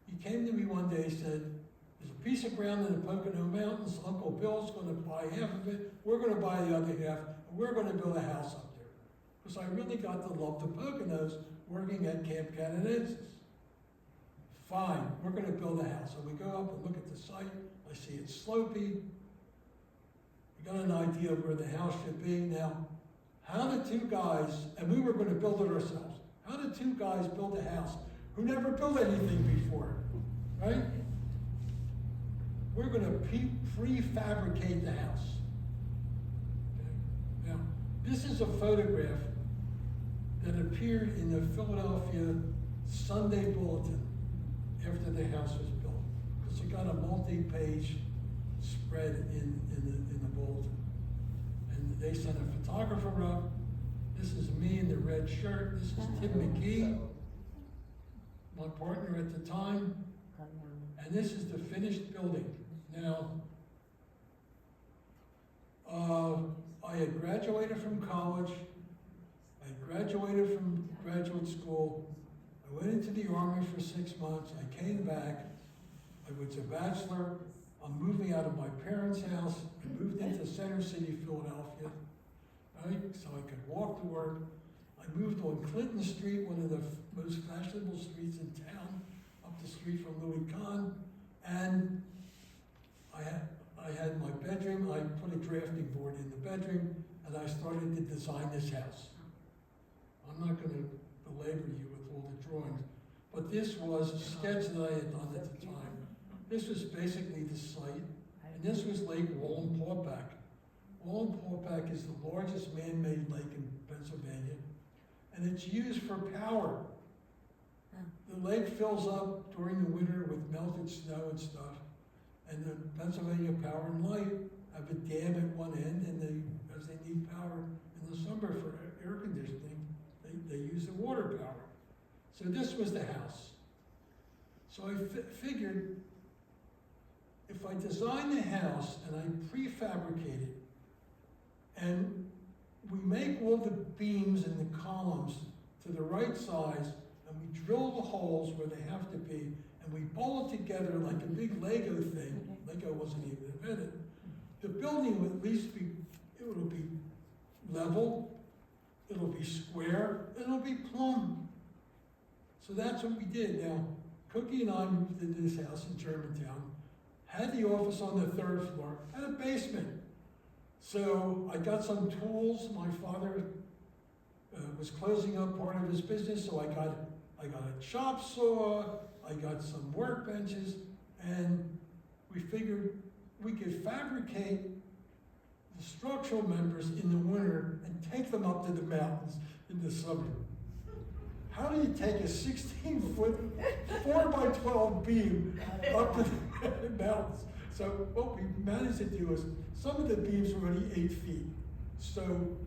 He came to me one day and said, "There's a piece of ground in the Pocono Mountains. Uncle Bill's going to buy half of it. We're going to buy the other half. And we're going to build a house up there." Because I really got to love the Poconos working at Camp Canonensis. Fine, we're going to build a house. So we go up and look at the site. I see it's slopey. We got an idea of where the house should be. Now, how did two guys, and we were going to build it ourselves, how did two guys build a house who never built anything before, right? We're going to prefabricate the house. Okay? Now, this is a photograph that appeared in the Philadelphia Sunday Bulletin after the house was built, because it got a multi-page spread in the bulletin. And they sent a photographer up. This is me in the red shirt. This is Tim McGee, my partner at the time. And this is the finished building. Now, I had graduated from college. I graduated from graduate school. I went into the Army for 6 months. I came back. I was a bachelor. I'm moving out of my parents' house. I moved into Center City, Philadelphia, right? So I could walk to work. I moved on Clinton Street, one of the most fashionable streets in town, up the street from Louis Kahn. And I had my bedroom. I put a drafting board in the bedroom, and I started to design this house. I'm not going to belabor you with all the drawings, but this was a sketch that I had done at the time. This was basically the site, and this was Lake Wallenpaupack. Wallenpaupack is the largest man-made lake in Pennsylvania, and it's used for power. The lake fills up during the winter with melted snow and stuff, and the Pennsylvania Power and Light have a dam at one end, and as they need power in the summer for air conditioning, they use the water power. So this was the house. So I figured if I design the house and I prefabricate it, and we make all the beams and the columns to the right size, and we drill the holes where they have to be, and we bolt it together like a big Lego thing. Lego wasn't even invented. The building will at least be, it will be level, it'll be square, and it'll be plumb. So that's what we did. Now, Cookie and I moved into this house in Germantown, had the office on the 3rd floor, had a basement. So I got some tools. My father was closing up part of his business, so I got a chop saw, I got some workbenches, and we figured we could fabricate the structural members in the winter and take them up to the mountains in the summer. How do you take a 16-foot, 4x12 beam up to the mountains? So what we managed to do is, some of the beams were only 8 feet. So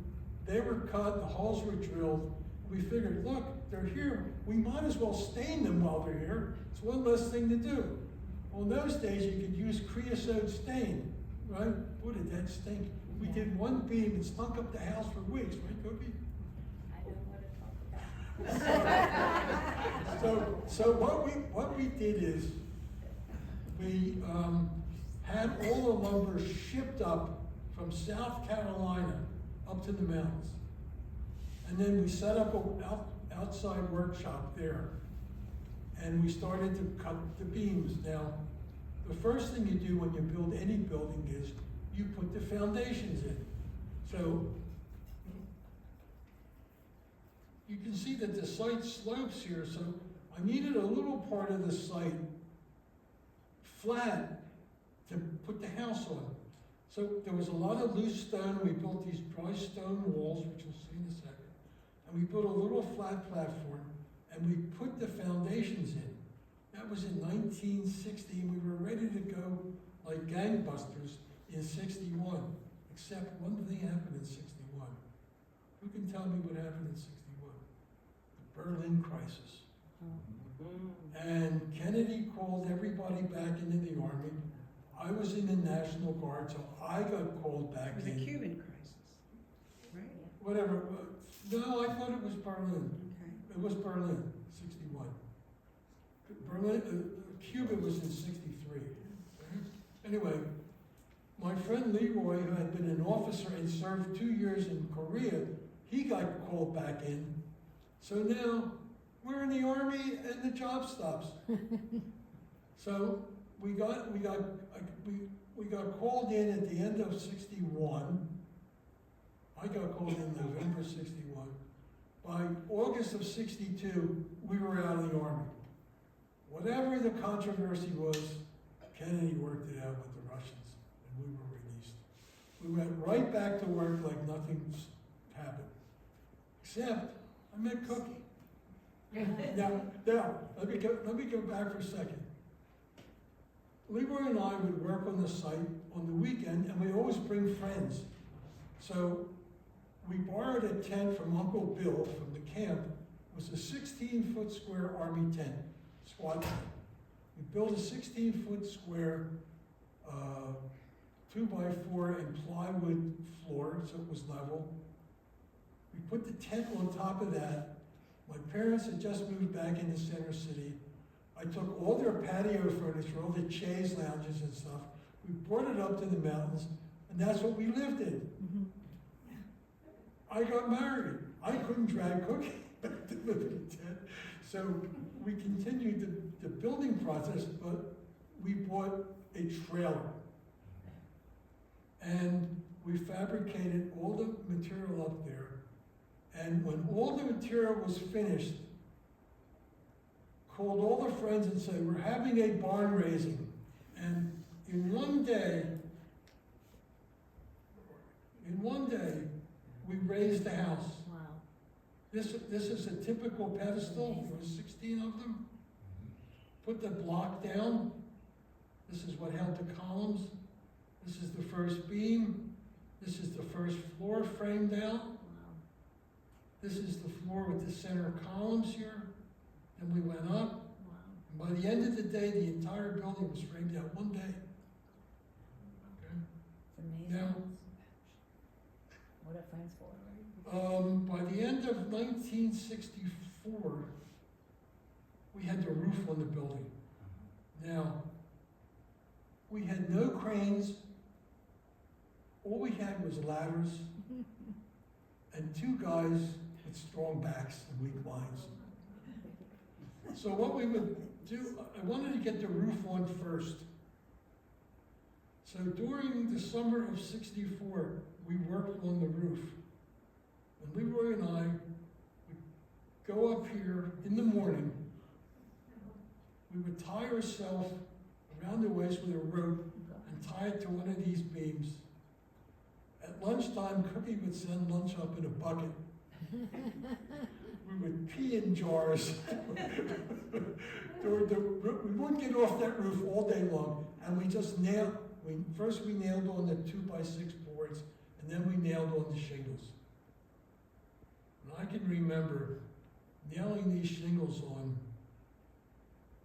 they were cut, the holes were drilled. We figured, look, they're here. We might as well stain them while they're here. It's one less thing to do. Well, in those days, you could use creosote stain, right? Boy, did that stink. We did one beam and stunk up the house for weeks, right, Cookie? I don't want to talk about it. So what we did is we had all the lumber shipped up from South Carolina up to the mountains. And then we set up an outside workshop there. And we started to cut the beams. Now, the first thing you do when you build any building is you put the foundations in. So you can see that the site slopes here, so I needed a little part of the site flat to put the house on. So there was a lot of loose stone. We built these dry stone walls, which you'll see in a second. And we built a little flat platform, and we put the foundations in. That was in 1960, and we were ready to go like gangbusters in 61. Except one thing happened in 61. Who can tell me what happened in 61? The Berlin crisis. And Kennedy called everybody back into the army. I was in the National Guard, so I got called back It was in. a Cuban crisis, right? Whatever. No, I thought it was Berlin. Okay. It was Berlin, 61. Berlin, Cuba was in 63. Anyway, my friend Leroy, who had been an officer and served 2 years in Korea, he got called back in. So now we're in the army and the job stops. So we got called in at the end of 61. I got called in November 61. By August of 62, we were out of the army. Whatever the controversy was, Kennedy worked it out with the Russians, and we were released. We went right back to work like nothing's happened. Except, I met Cookie. Now, let me go back for a second. Leroy and I would work on the site on the weekend, and we always bring friends. So we borrowed a tent from Uncle Bill from the camp. It was a 16-foot square Army tent, squad tent. We built a 16-foot square 2x4 and plywood floor, so it was level. We put the tent on top of that. My parents had just moved back into Center City. I took all their patio furniture, all the chaise lounges and stuff. We brought it up to the mountains, and that's what we lived in. I got married. I couldn't drag Cookie back to live in a tent. So we continued the building process, but we bought a trailer. And we fabricated all the material up there. And when all the material was finished, called all the friends and said, we're having a barn raising. And in one day, we raised the house. Wow. This is a typical pedestal. There was 16 of them. Put the block down. This is what held the columns. This is the first beam. This is the first floor framed out. Wow. This is the floor with the center columns here. And we went up. Wow. And by the end of the day, the entire building was framed out one day. Okay. It's amazing. Now, What are friends for, right? by the end of 1964, we had the roof on the building. Now, we had no cranes. All we had was ladders and 2 guys with strong backs and weak lines. So what we would do, I wanted to get the roof on first. So during the summer of 64, we worked on the roof. And Leroy and I would go up here in the morning. We would tie ourselves around the waist with a rope and tie it to one of these beams. At lunchtime, Cookie would send lunch up in a bucket. We would pee in jars. We wouldn't get off that roof all day long, and we just first we nailed on the 2x6 boards, and then we nailed on the shingles. And I can remember nailing these shingles on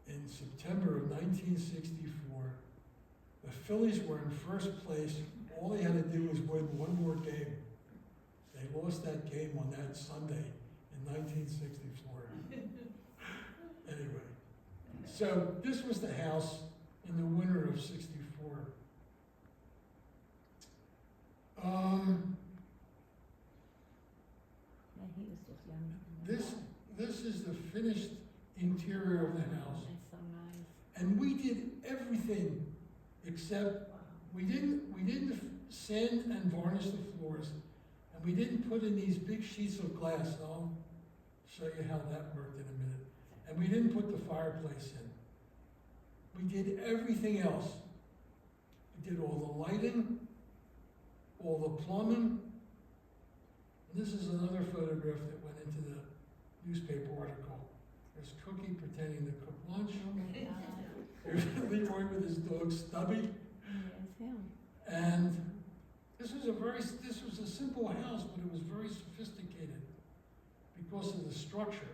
in September of 1964. The Phillies were in first place. All they had to do was win one more game. They lost that game on that Sunday in 1964. Anyway, so this was the house in the winter of '64. Yeah, he was just young. This is the finished interior of the house. That's so nice. And we did everything except we didn't sand and varnish the floors, and we didn't put in these big sheets of glass. I'll show you how that worked in a minute. And we didn't put the fireplace in. We did everything else. We did all the lighting, all the plumbing. And this is another photograph that went into the newspaper article. There's Cookie pretending to cook lunch. Oh my God. There's Leroy with his dog Stubby. Yes, him. And this was a simple house, but it was very sophisticated because of the structure.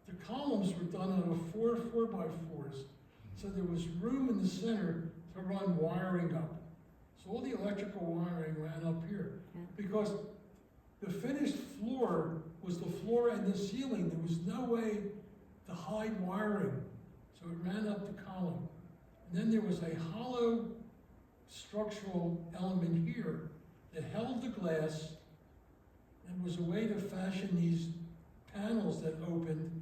The columns were done out of 4x4s, so there was room in the center to run wiring up. So all the electrical wiring ran up here, because the finished floor was the floor and the ceiling. There was no way to hide wiring, so it ran up the column. And then there was a hollow structural element here that held the glass and was a way to fashion these panels that opened,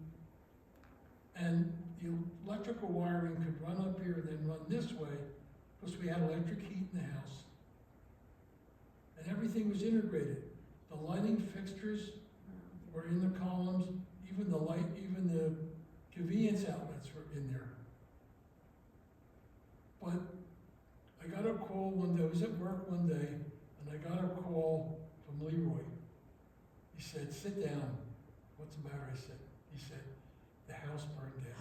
and the electrical wiring could run up here and then run this way, because we had electric heat in the house. And everything was integrated. The lighting fixtures were in the columns, even the convenience outlets were in there. But I got a call one day, I was at work one day, and I got a call from Leroy. He said, "Sit down." "What's the matter?" He said, "The house burned down."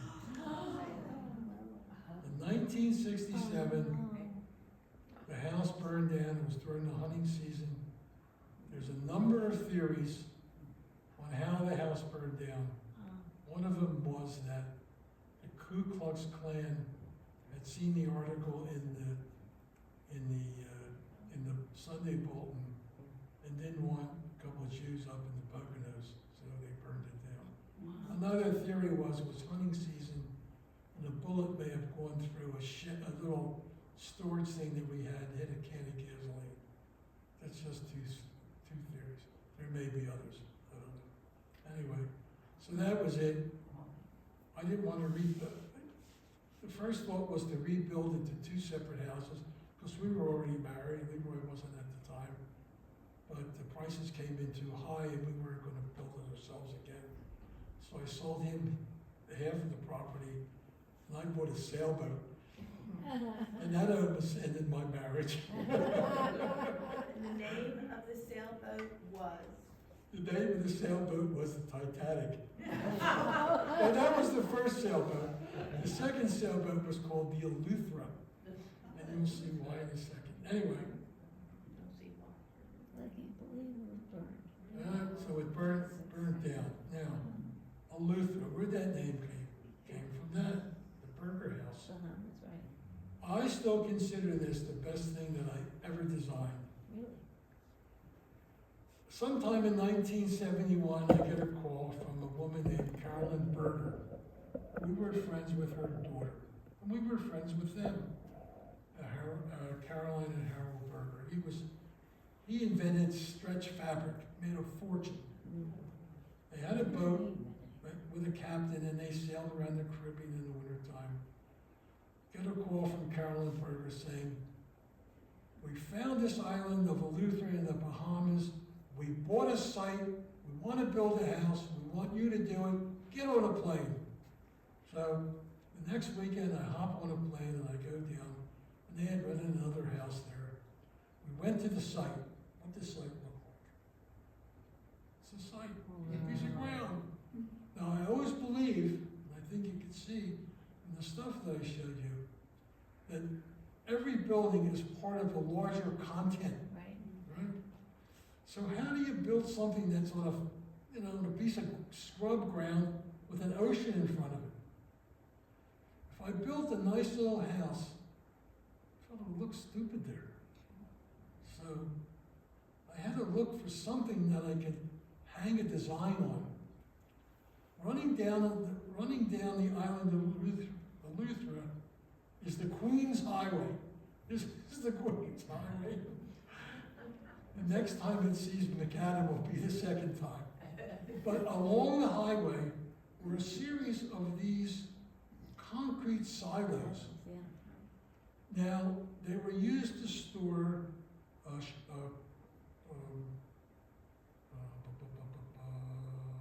In 1967, the house burned down. It was during the hunting season. There's a number of theories on how the house burned down. One of them was that the Ku Klux Klan had seen the article in the Sunday Bulletin and didn't want a couple of Jews up in the Poconos, so they burned it down. Another theory was it was hunting season, and a bullet may have gone through a little storage thing that we had, hit a can of gasoline. That's just two theories. There may be others. I don't know. Anyway, so that was it. I didn't want to the first thought was to rebuild into two separate houses, because we were already married. Leroy wasn't at the time. But the prices came in too high, and we weren't going to build it ourselves again. So I sold him half of the property, and I bought a sailboat. And that almost ended my marriage. The name of the sailboat was? The name of the sailboat was the Titanic. Well, that was the first sailboat. The second sailboat was called the Eleuthera. And you'll see why in a second. Anyway. I can't believe it was burned. So it burned down. Now, Eleuthera, where'd that name came from? That, the burger house. That's right. I still consider this the best thing that I ever designed. Really? Sometime in 1971, I get a call from a woman named Carolyn Berger. We were friends with her daughter, and we were friends with them, Caroline and Harold Berger. He invented stretch fabric, made a fortune. They had a boat with a captain, and they sailed around the Caribbean in the wintertime. Get a call from Carolyn Berger saying, "We found this island of Eleuthera in the Bahamas. we bought a site, we want to build a house, we want you to do it, get on a plane. So the next weekend, I hop on a plane and I go down, and they had rented another house there. We went to the site. What the site looked like? It's a site, a piece of ground. Now, I always believe, and I think you can see in the stuff that I showed you, that every building is part of a larger content, Right. right? So how do you build something that's on on a piece of scrub ground with an ocean in front of it? If I built a nice little house, I thought it would look stupid there. So I had to look for something that I could hang a design on. Running down the island of Eleuthera is the Queen's Highway. This is the Queen's Highway. The next time it sees macadam will be the second time. But along the highway were a series of these concrete silos. Yeah. Now, they were used to store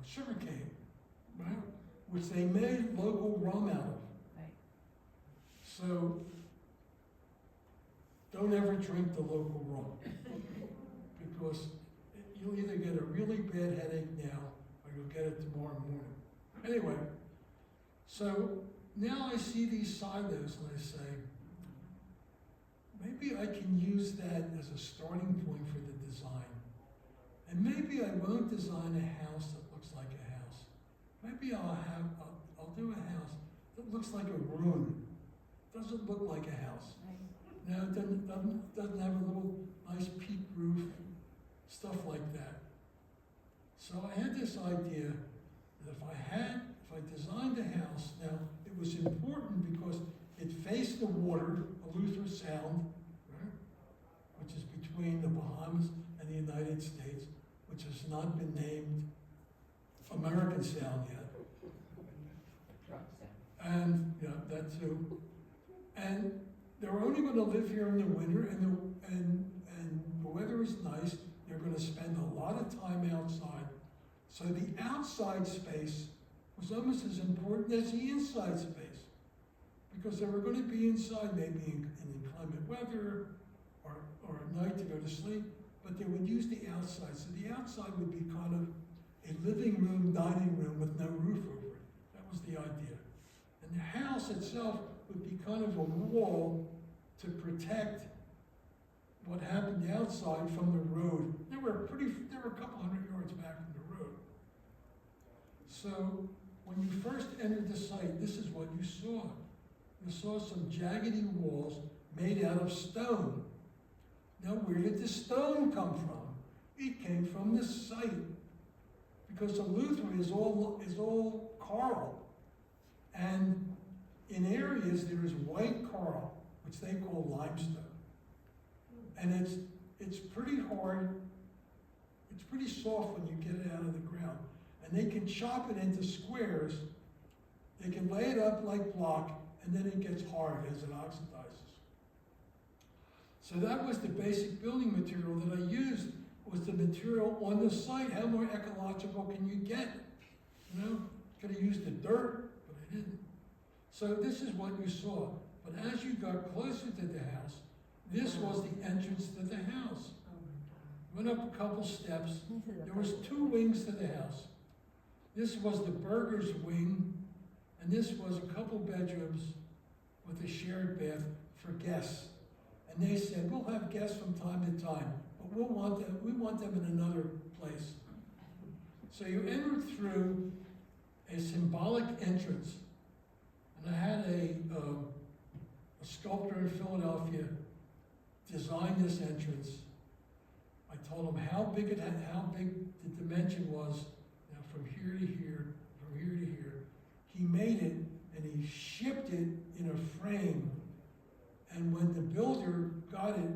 sugarcane, right? Which they made local rum out of. Right. So, don't ever drink the local rum. Because you'll either get a really bad headache now, or you'll get it tomorrow morning. Anyway, so now I see these silos and I say, maybe I can use that as a starting point for the design. And maybe I won't design a house that looks like a house. Maybe I'll do a house that looks like a room. Doesn't look like a house. Right. No, it doesn't have a little nice peak roof, stuff like that. So I had this idea that if I designed a house, now it was important because it faced the water, Eleuthera Sound, right, which is between the Bahamas and the United States, which has not been named American Sound yet. And, yeah, that too. And they're only going to live here in the winter, and the weather is nice. They're going to spend a lot of time outside. So the outside space was almost as important as the inside space, because they were going to be inside maybe in inclement weather or at night to go to sleep, but they would use the outside. So the outside would be kind of a living room, dining room with no roof over it. That was the idea. And the house itself would be kind of a wall to protect what happened outside from the road. They were a couple hundred yards back from the road. So when you first entered the site, this is what you saw. You saw some jaggedy walls made out of stone. Now, where did the stone come from? It came from the site, because Eleuthera is all coral, and in areas there is white coral, which they call limestone, and it's pretty hard. It's pretty soft when you get it out of the ground, and they can chop it into squares. They can lay it up like block, and then it gets hard as it oxidizes. So that was the basic building material that I used, was the material on the site. How more ecological can you get? You know, could have used the dirt, but I didn't. So this is what you saw. But as you got closer to the house, this was the entrance to the house. Went up a couple steps. There was 2 wings to the house. This was the burger's wing, and this was a couple bedrooms with a shared bath for guests. And they said, we'll have guests from time to time, but we want them in another place. So you entered through a symbolic entrance, and I had a sculptor in Philadelphia design this entrance. I told him how big the dimension was, from here to here, from here to here. He made it, and he shipped it in a frame. And when the builder got it,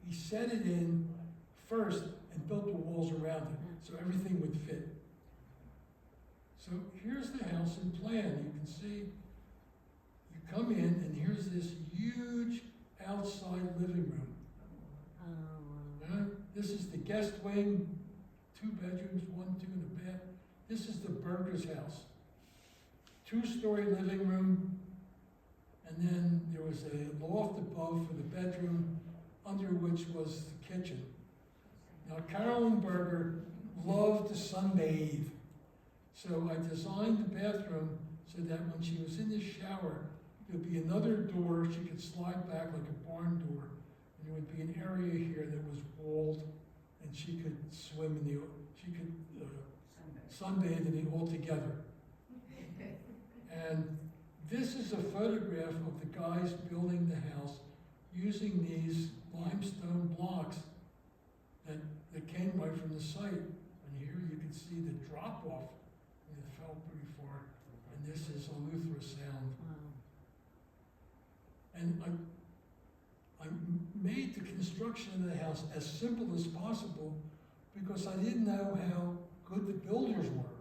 he set it in first and built the walls around it, so everything would fit. So here's the house in plan. You can see, you come in, and here's this huge outside living room. This is the guest wing, 2 bedrooms, 1, 2 and a bath. This is the Berger's house. 2-story living room, and then there was a loft above for the bedroom, under which was the kitchen. Now, Carolyn Berger loved to sunbathe, so I designed the bathroom so that when she was in the shower, there'd be another door she could slide back like a barn door, and there would be an area here that was walled, and she could swim in the, she could sunbathe in it all together. And this is a photograph of the guys building the house using these limestone blocks that came right from the site. And here you can see the drop off, and it fell pretty far. And this is Eleuthera Sound. Wow. And I made the construction of the house as simple as possible because I didn't know how good the builders were.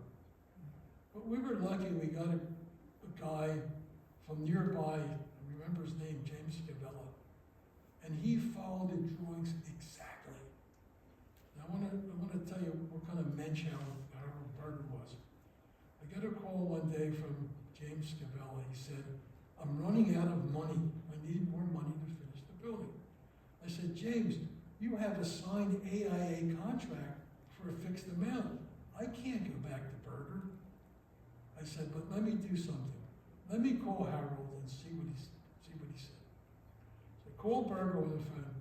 But we were lucky we got a guy from nearby, I remember his name, James Scavella, and he followed the drawings exactly. And I want to tell you what kind of mensch Harold Berger was. I got a call one day from James Scavella. He said, "I'm running out of money. I need more money to finish the building." I said, "James, you have a signed AIA contract for a fixed amount. I can't go back to Berger." I said, "But let me do something. Let me call Harold and see what he said." So I called Berger on the phone.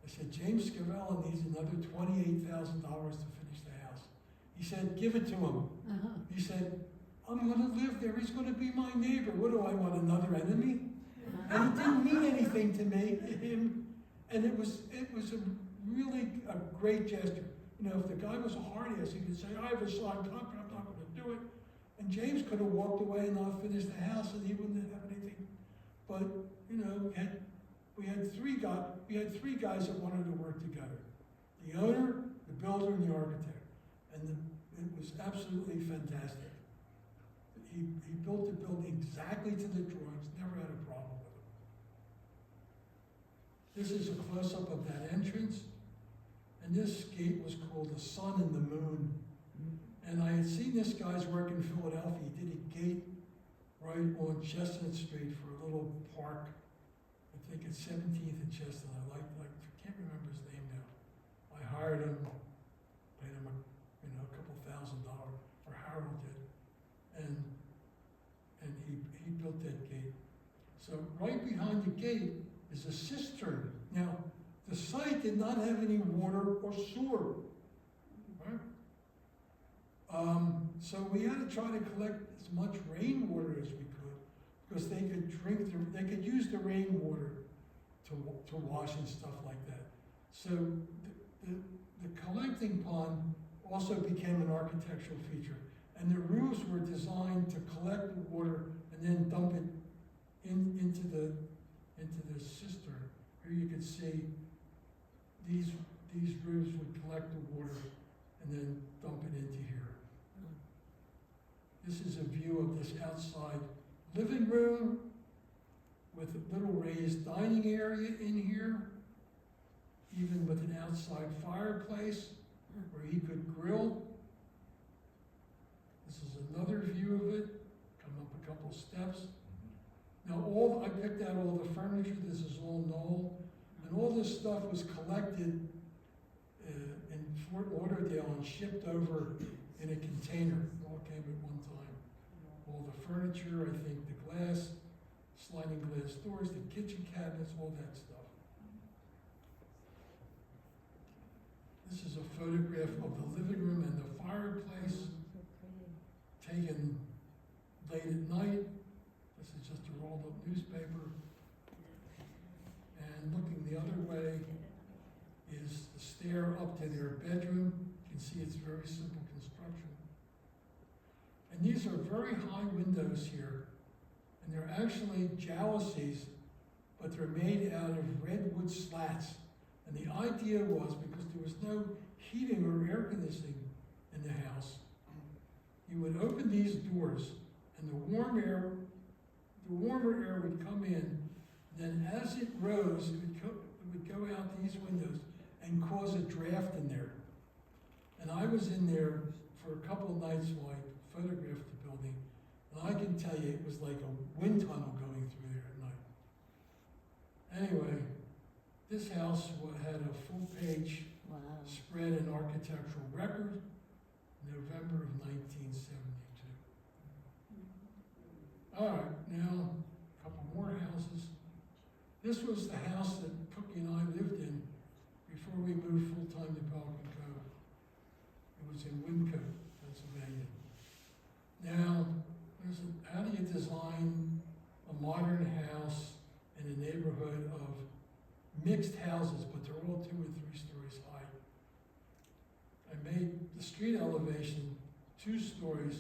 I said, "James Scavella needs another $28,000 to finish the house." He said, "Give it to him." Uh-huh. He said, "I'm going to live there. He's going to be my neighbor. What do I want, another enemy?" And it didn't mean anything to me, and it was a really a great gesture. You know, if the guy was a hard ass, he could say, "I have a signed contract, I'm not going to do it." And James could have walked away and not finished the house, and he wouldn't have anything. But you know, we had three guys that wanted to work together: the owner, the builder, and the architect. And it was absolutely fantastic. He built the building exactly to the drawings, never had a problem with it. This is a close-up of that entrance. And this gate was called the Sun and the Moon. And I had seen this guy's work in Philadelphia. He did a gate right on Chestnut Street for a little park. I think it's 17th and Chestnut. I can't remember his name now. I hired him, paid him a couple $1,000, or Harold did, and he built that gate. So right behind the gate is a cistern. Now, the site did not have any water or sewer, right? So we had to try to collect as much rainwater as we could, because they could use the rainwater to wash and stuff like that. So the collecting pond also became an architectural feature, and the roofs were designed to collect the water and then dump it into the cistern. Here you can see these roofs would collect the water and then dump it into here. This is a view of this outside living room with a little raised dining area in here, even with an outside fireplace where he could grill. This is another view of it. Come up a couple steps. Now I picked out all the furniture. This is all Knoll. And all this stuff was collected in Fort Lauderdale and shipped over in a container. It all came at one time. All the furniture, I think the glass, sliding glass doors, the kitchen cabinets, all that stuff. This is a photograph of the living room and the fireplace, taken late at night. This is just a rolled up newspaper. And looking the other way is the stair up to their bedroom. You can see it's very simple construction. And these are very high windows here. And they're actually jalousies, but they're made out of redwood slats. And the idea was, because there was no heating or air conditioning in the house, you would open these doors and the warmer air would come in. Then as it rose, it would go out these windows and cause a draft in there. And I was in there for a couple of nights while I photographed the building, and I can tell you it was like a wind tunnel going through there at night. Anyway, this house had a full-page Wow. spread in Architectural Record, November of 1972. All right, now, a couple more houses. This was the house that Cookie and I lived in before we moved full-time to Pelican Cove. It was in Wyncote, Pennsylvania. Now, how do you design a modern house in a neighborhood of mixed houses, but they're all 2 or 3 stories high? I made the street elevation 2 stories,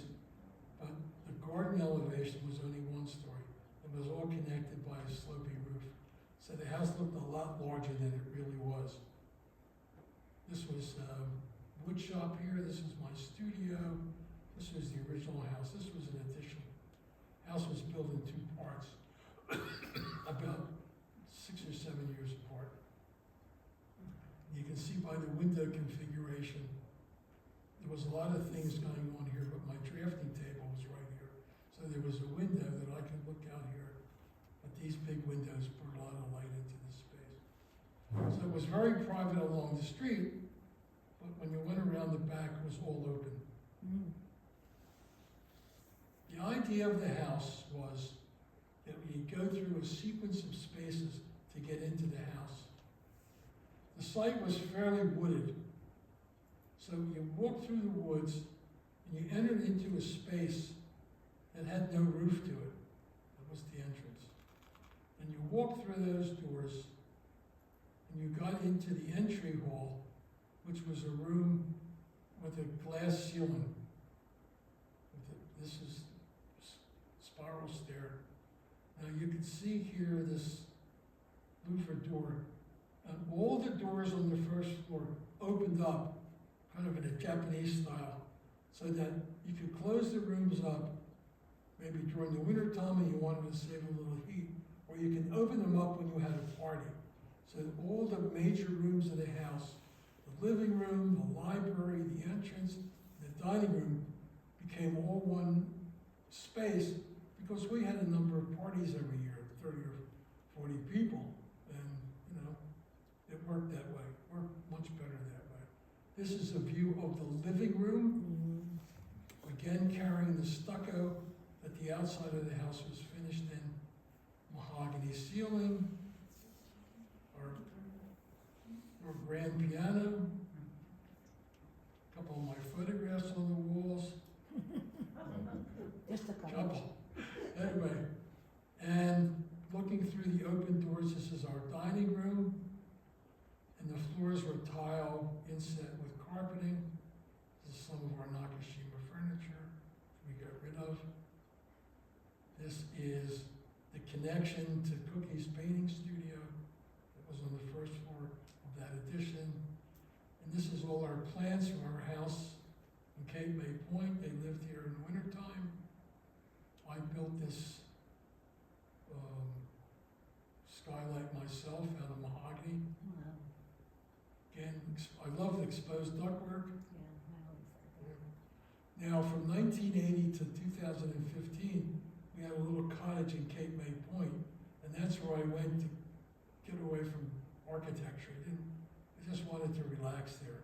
but the garden elevation was only 1 story. It was all connected by a sloping roof. So the house looked a lot larger than it really was. This was wood shop here. This is my studio. This was the original house. This was an addition. House was built in 2 parts, about 6 or 7 years apart. You can see by the window configuration, there was a lot of things going on here, but my drafting table was right here. So there was a window that I could look out here, but these big windows brought a lot of light into this space. So it was very private along the street, but when you went around the back, it was all open. Mm. The idea of the house was that you go through a sequence of spaces to get into the house. The site was fairly wooded, so you walked through the woods and you entered into a space that had no roof to it. That was the entrance. And you walked through those doors and you got into the entry hall, which was a room with a glass ceiling. This is spiral stair. Now you can see here this louvered door, and all the doors on the first floor opened up, kind of in a Japanese style, so that you could close the rooms up, maybe during the winter time and you wanted to save a little heat, or you can open them up when you had a party. So all the major rooms of the house, the living room, the library, the entrance, the dining room, became all one space because we had a number of parties every year, 30 or 40 people, and it worked that way. It worked much better that way. This is a view of the living room, again carrying the stucco that the outside of the house was finished in, mahogany ceiling, our grand piano, a couple of my photographs on the walls. Just a couple. Couple. Anyway, and looking through the open doors, this is our dining room, and the floors were tile inset with carpeting. This is some of our Nakashima furniture we got rid of. This is the connection to Cookie's painting studio that was on the first floor of that addition. And this is all our plants from our house in Cape May Point. They lived here in the wintertime. I built this skylight myself out of mahogany. Wow. Again, I love exposed ductwork. Yeah, I always like Now, from 1980 to 2015, we had a little cottage in Cape May Point, and that's where I went to get away from architecture. I just wanted to relax there.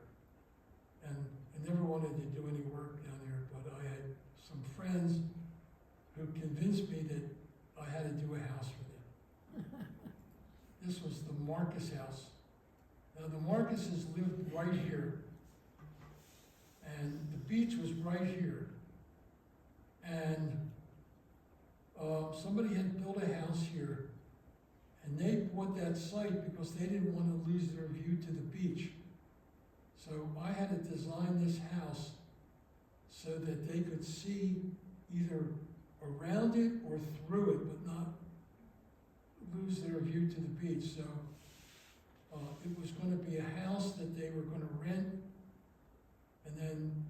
And I never wanted to do any work down there, but I had some friends who convinced me that I had to do a house for them. This was the Marcus house. Now the Marcuses lived right here, and the beach was right here. And somebody had built a house here, and they bought that site because they didn't want to lose their view to the beach. So I had to design this house so that they could see either around it or through it, but not lose their view to the beach. So it was going to be a house that they were going to rent and then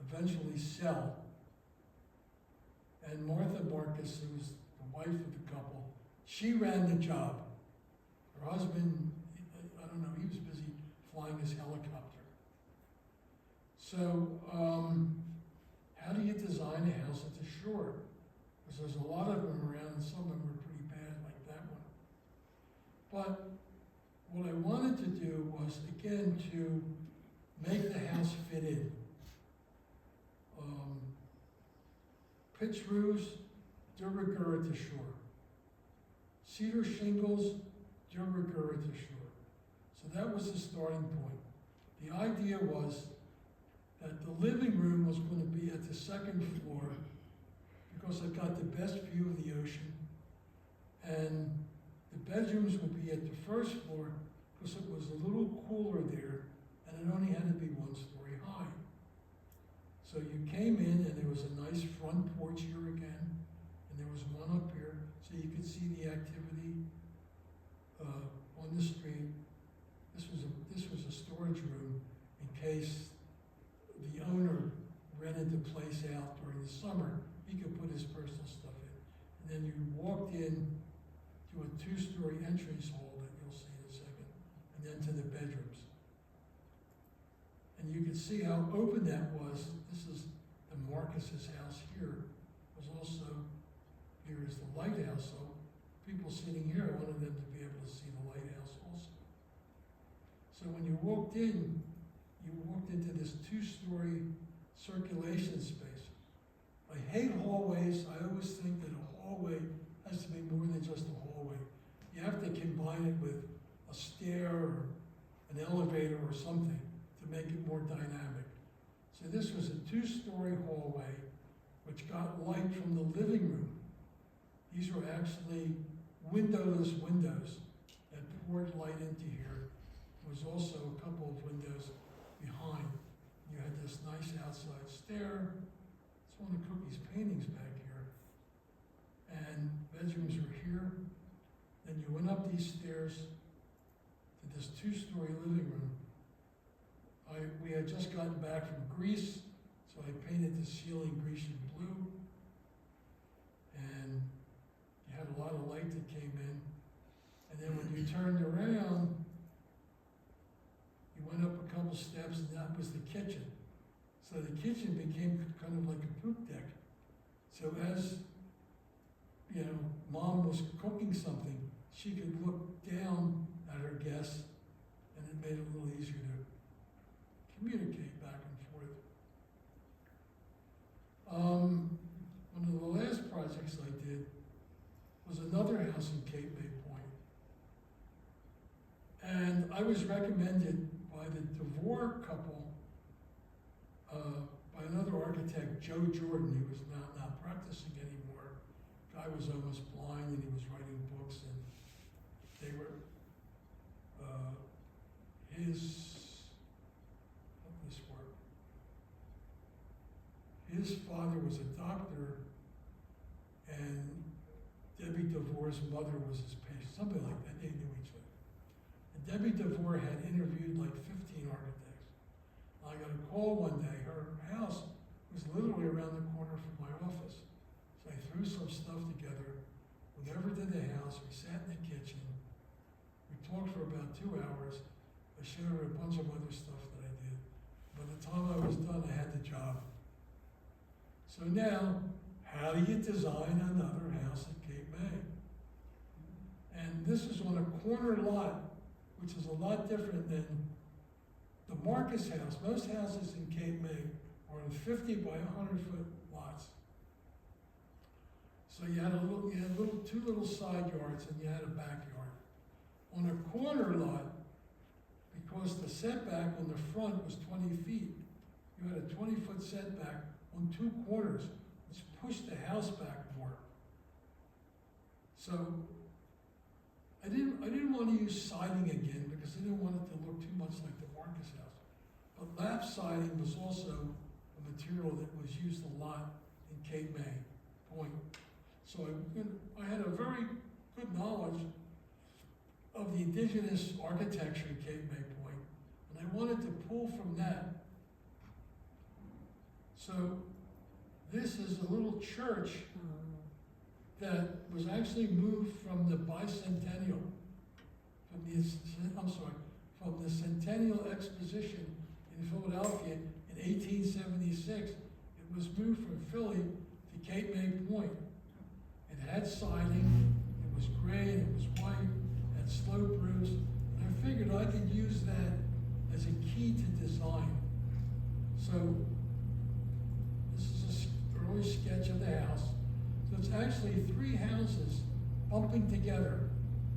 eventually sell. And Martha Marcus, who was the wife of the couple, she ran the job. Her husband, I don't know, he was busy flying his helicopter. So, how do you design a house at the shore? Because there's a lot of them around, and some of them are pretty bad, like that one. But what I wanted to do was, again, to make the house fit in. Pitch roofs, de rigueur at the shore. Cedar shingles, de rigueur at the shore. So that was the starting point. The idea was that the living room was going to be at the second floor because it got the best view of the ocean. And the bedrooms would be at the first floor because it was a little cooler there and it only had to be 1 story high. So you came in and there was a nice front porch here again, and there was one up here so you could see the activity on the street. This was a storage room in case the owner rented the place out during the summer. He could put his personal stuff in. And then you walked in to a 2-story entrance hall that you'll see in a second, and then to the bedrooms. And you can see how open that was. This is the Marcus's house here. Was also, here is the lighthouse, so people sitting here, I wanted them to be able to see the lighthouse also. So when you walked in, you walked into this 2-story circulation space. I hate hallways. I always think that a hallway has to be more than just a hallway. You have to combine it with a stair or an elevator or something to make it more dynamic. So this was a 2-story hallway which got light from the living room. These were actually windowless windows that poured light into here. There was also a couple of windows behind. You had this nice outside stair. It's one of Cookie's paintings back here. And bedrooms were here. Then you went up these stairs to this 2-story living room. We had just gotten back from Greece, so I painted the ceiling Grecian blue. And you had a lot of light that came in. And then when you turned around, you went up a couple steps, and that was the kitchen. So the kitchen became kind of like a poop deck. So as, you know, Mom was cooking something, she could look down at her guests, and it made it a little easier to communicate back and forth. One of the last projects I did was another house in Cape May Point. And I was recommended by the DeVore couple, by another architect, Joe Jordan, who was not practicing anymore. Guy was almost blind and he was writing books, and they were, his father was a doctor, and Debbie DeVore's mother was his patient, something like that. They knew each other. And Debbie DeVore had interviewed like 15 architects. I got a call one day. Her house was literally around the corner from my office. So I threw some stuff together. We never did the house. We sat in the kitchen. We talked for about 2 hours. I showed her a bunch of other stuff that I did. By the time I was done, I had the job. So now, how do you design another house at Cape May? And this is on a corner lot, which is a lot different than the Marcus house. Most houses in Cape May are in 50 by 100-foot lots. So you had two little side yards, and you had a backyard. On a corner lot, because the setback on the front was 20 feet, you had a 20-foot setback on 2 corners, which pushed the house back more. So I didn't want to use siding again because I didn't want it to look too much like the Marcus house. But lap siding was also a material that was used a lot in Cape May Point. So I had a very good knowledge of the indigenous architecture in Cape May Point, and I wanted to pull from that. So this is a little church that was actually moved from the bicentennial, from the Centennial Exposition in Philadelphia in 1876. It was moved from Philly to Cape May Point. It had siding, it was gray and it was white, had slope roofs, and I figured I could use that as a key to design. So this is an early sketch of the house. So it's actually 3 houses bumping together.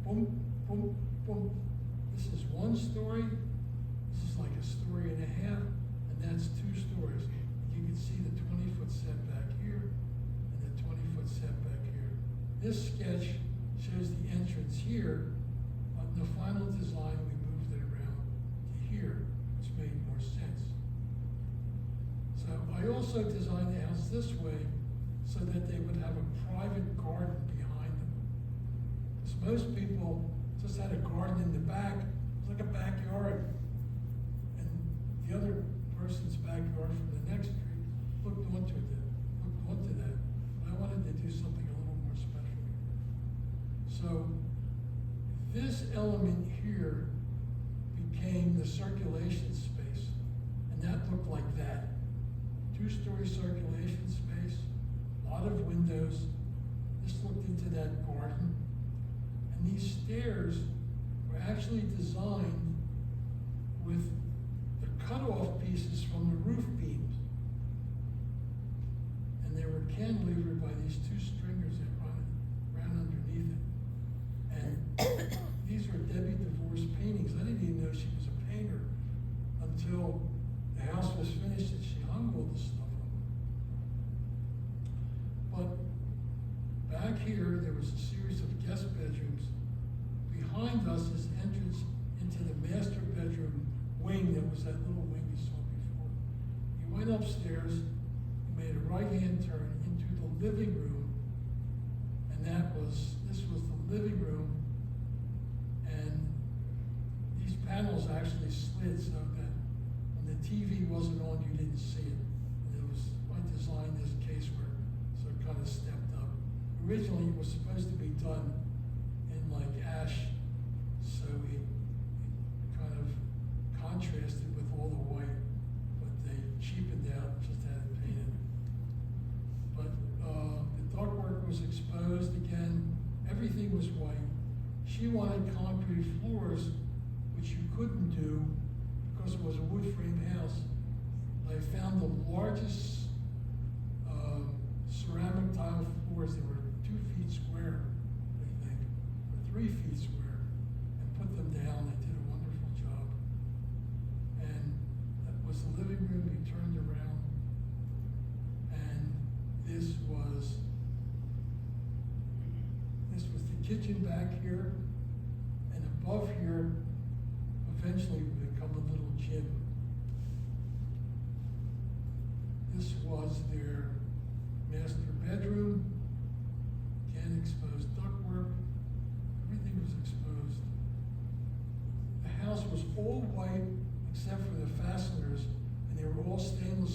Boom, boom, boom. This is 1 story. This is like a story and a half, and that's 2 stories. You can see the 20-foot setback here and the 20-foot setback here. This sketch shows the entrance here. On the final design, we moved it around to here, which made more sense. So I also designed the house this way so that they would have a private garden behind them. Because most people just had a garden in the back, it's like a backyard. And the other person's backyard from the next street looked onto that. But I wanted to do something a little more special. So this element here became the circulation space, and that looked like that. 2-story circulation space, a lot of windows. This looked into that garden. And these stairs were actually designed with the cutoff pieces from the roof beams. And they were cantilevered by these 2 stringers that ran underneath it. And these were Debbie DeVore's paintings. I didn't even know she was a painter until the house was finished and she hung all this stuff up. But back here, there was a series of guest bedrooms. Behind us is entrance into the master bedroom wing. That was that little wing you saw before. You went upstairs, you made a right-hand turn into the living room, and this was the living room, and these panels actually slid so that when the TV wasn't on, you didn't see it. And I designed this caseware, so it kind of stepped up. Originally, it was supposed to be done in like ash, so it kind of contrasted with all the white, but they cheapened out, just had it painted. But the ductwork was exposed again, everything was white. She wanted concrete floors, which you couldn't do because it was a wood frame house. I found the largest ceramic tile floors. They were 2 feet square, I think, or 3 feet square, and put them down. They did a wonderful job. And that was the living room. We turned around, and this was the kitchen back here, and above here eventually would become a little gym. This was their master bedroom. Again, exposed ductwork. Everything was exposed. The house was all white except for the fasteners, and they were all stainless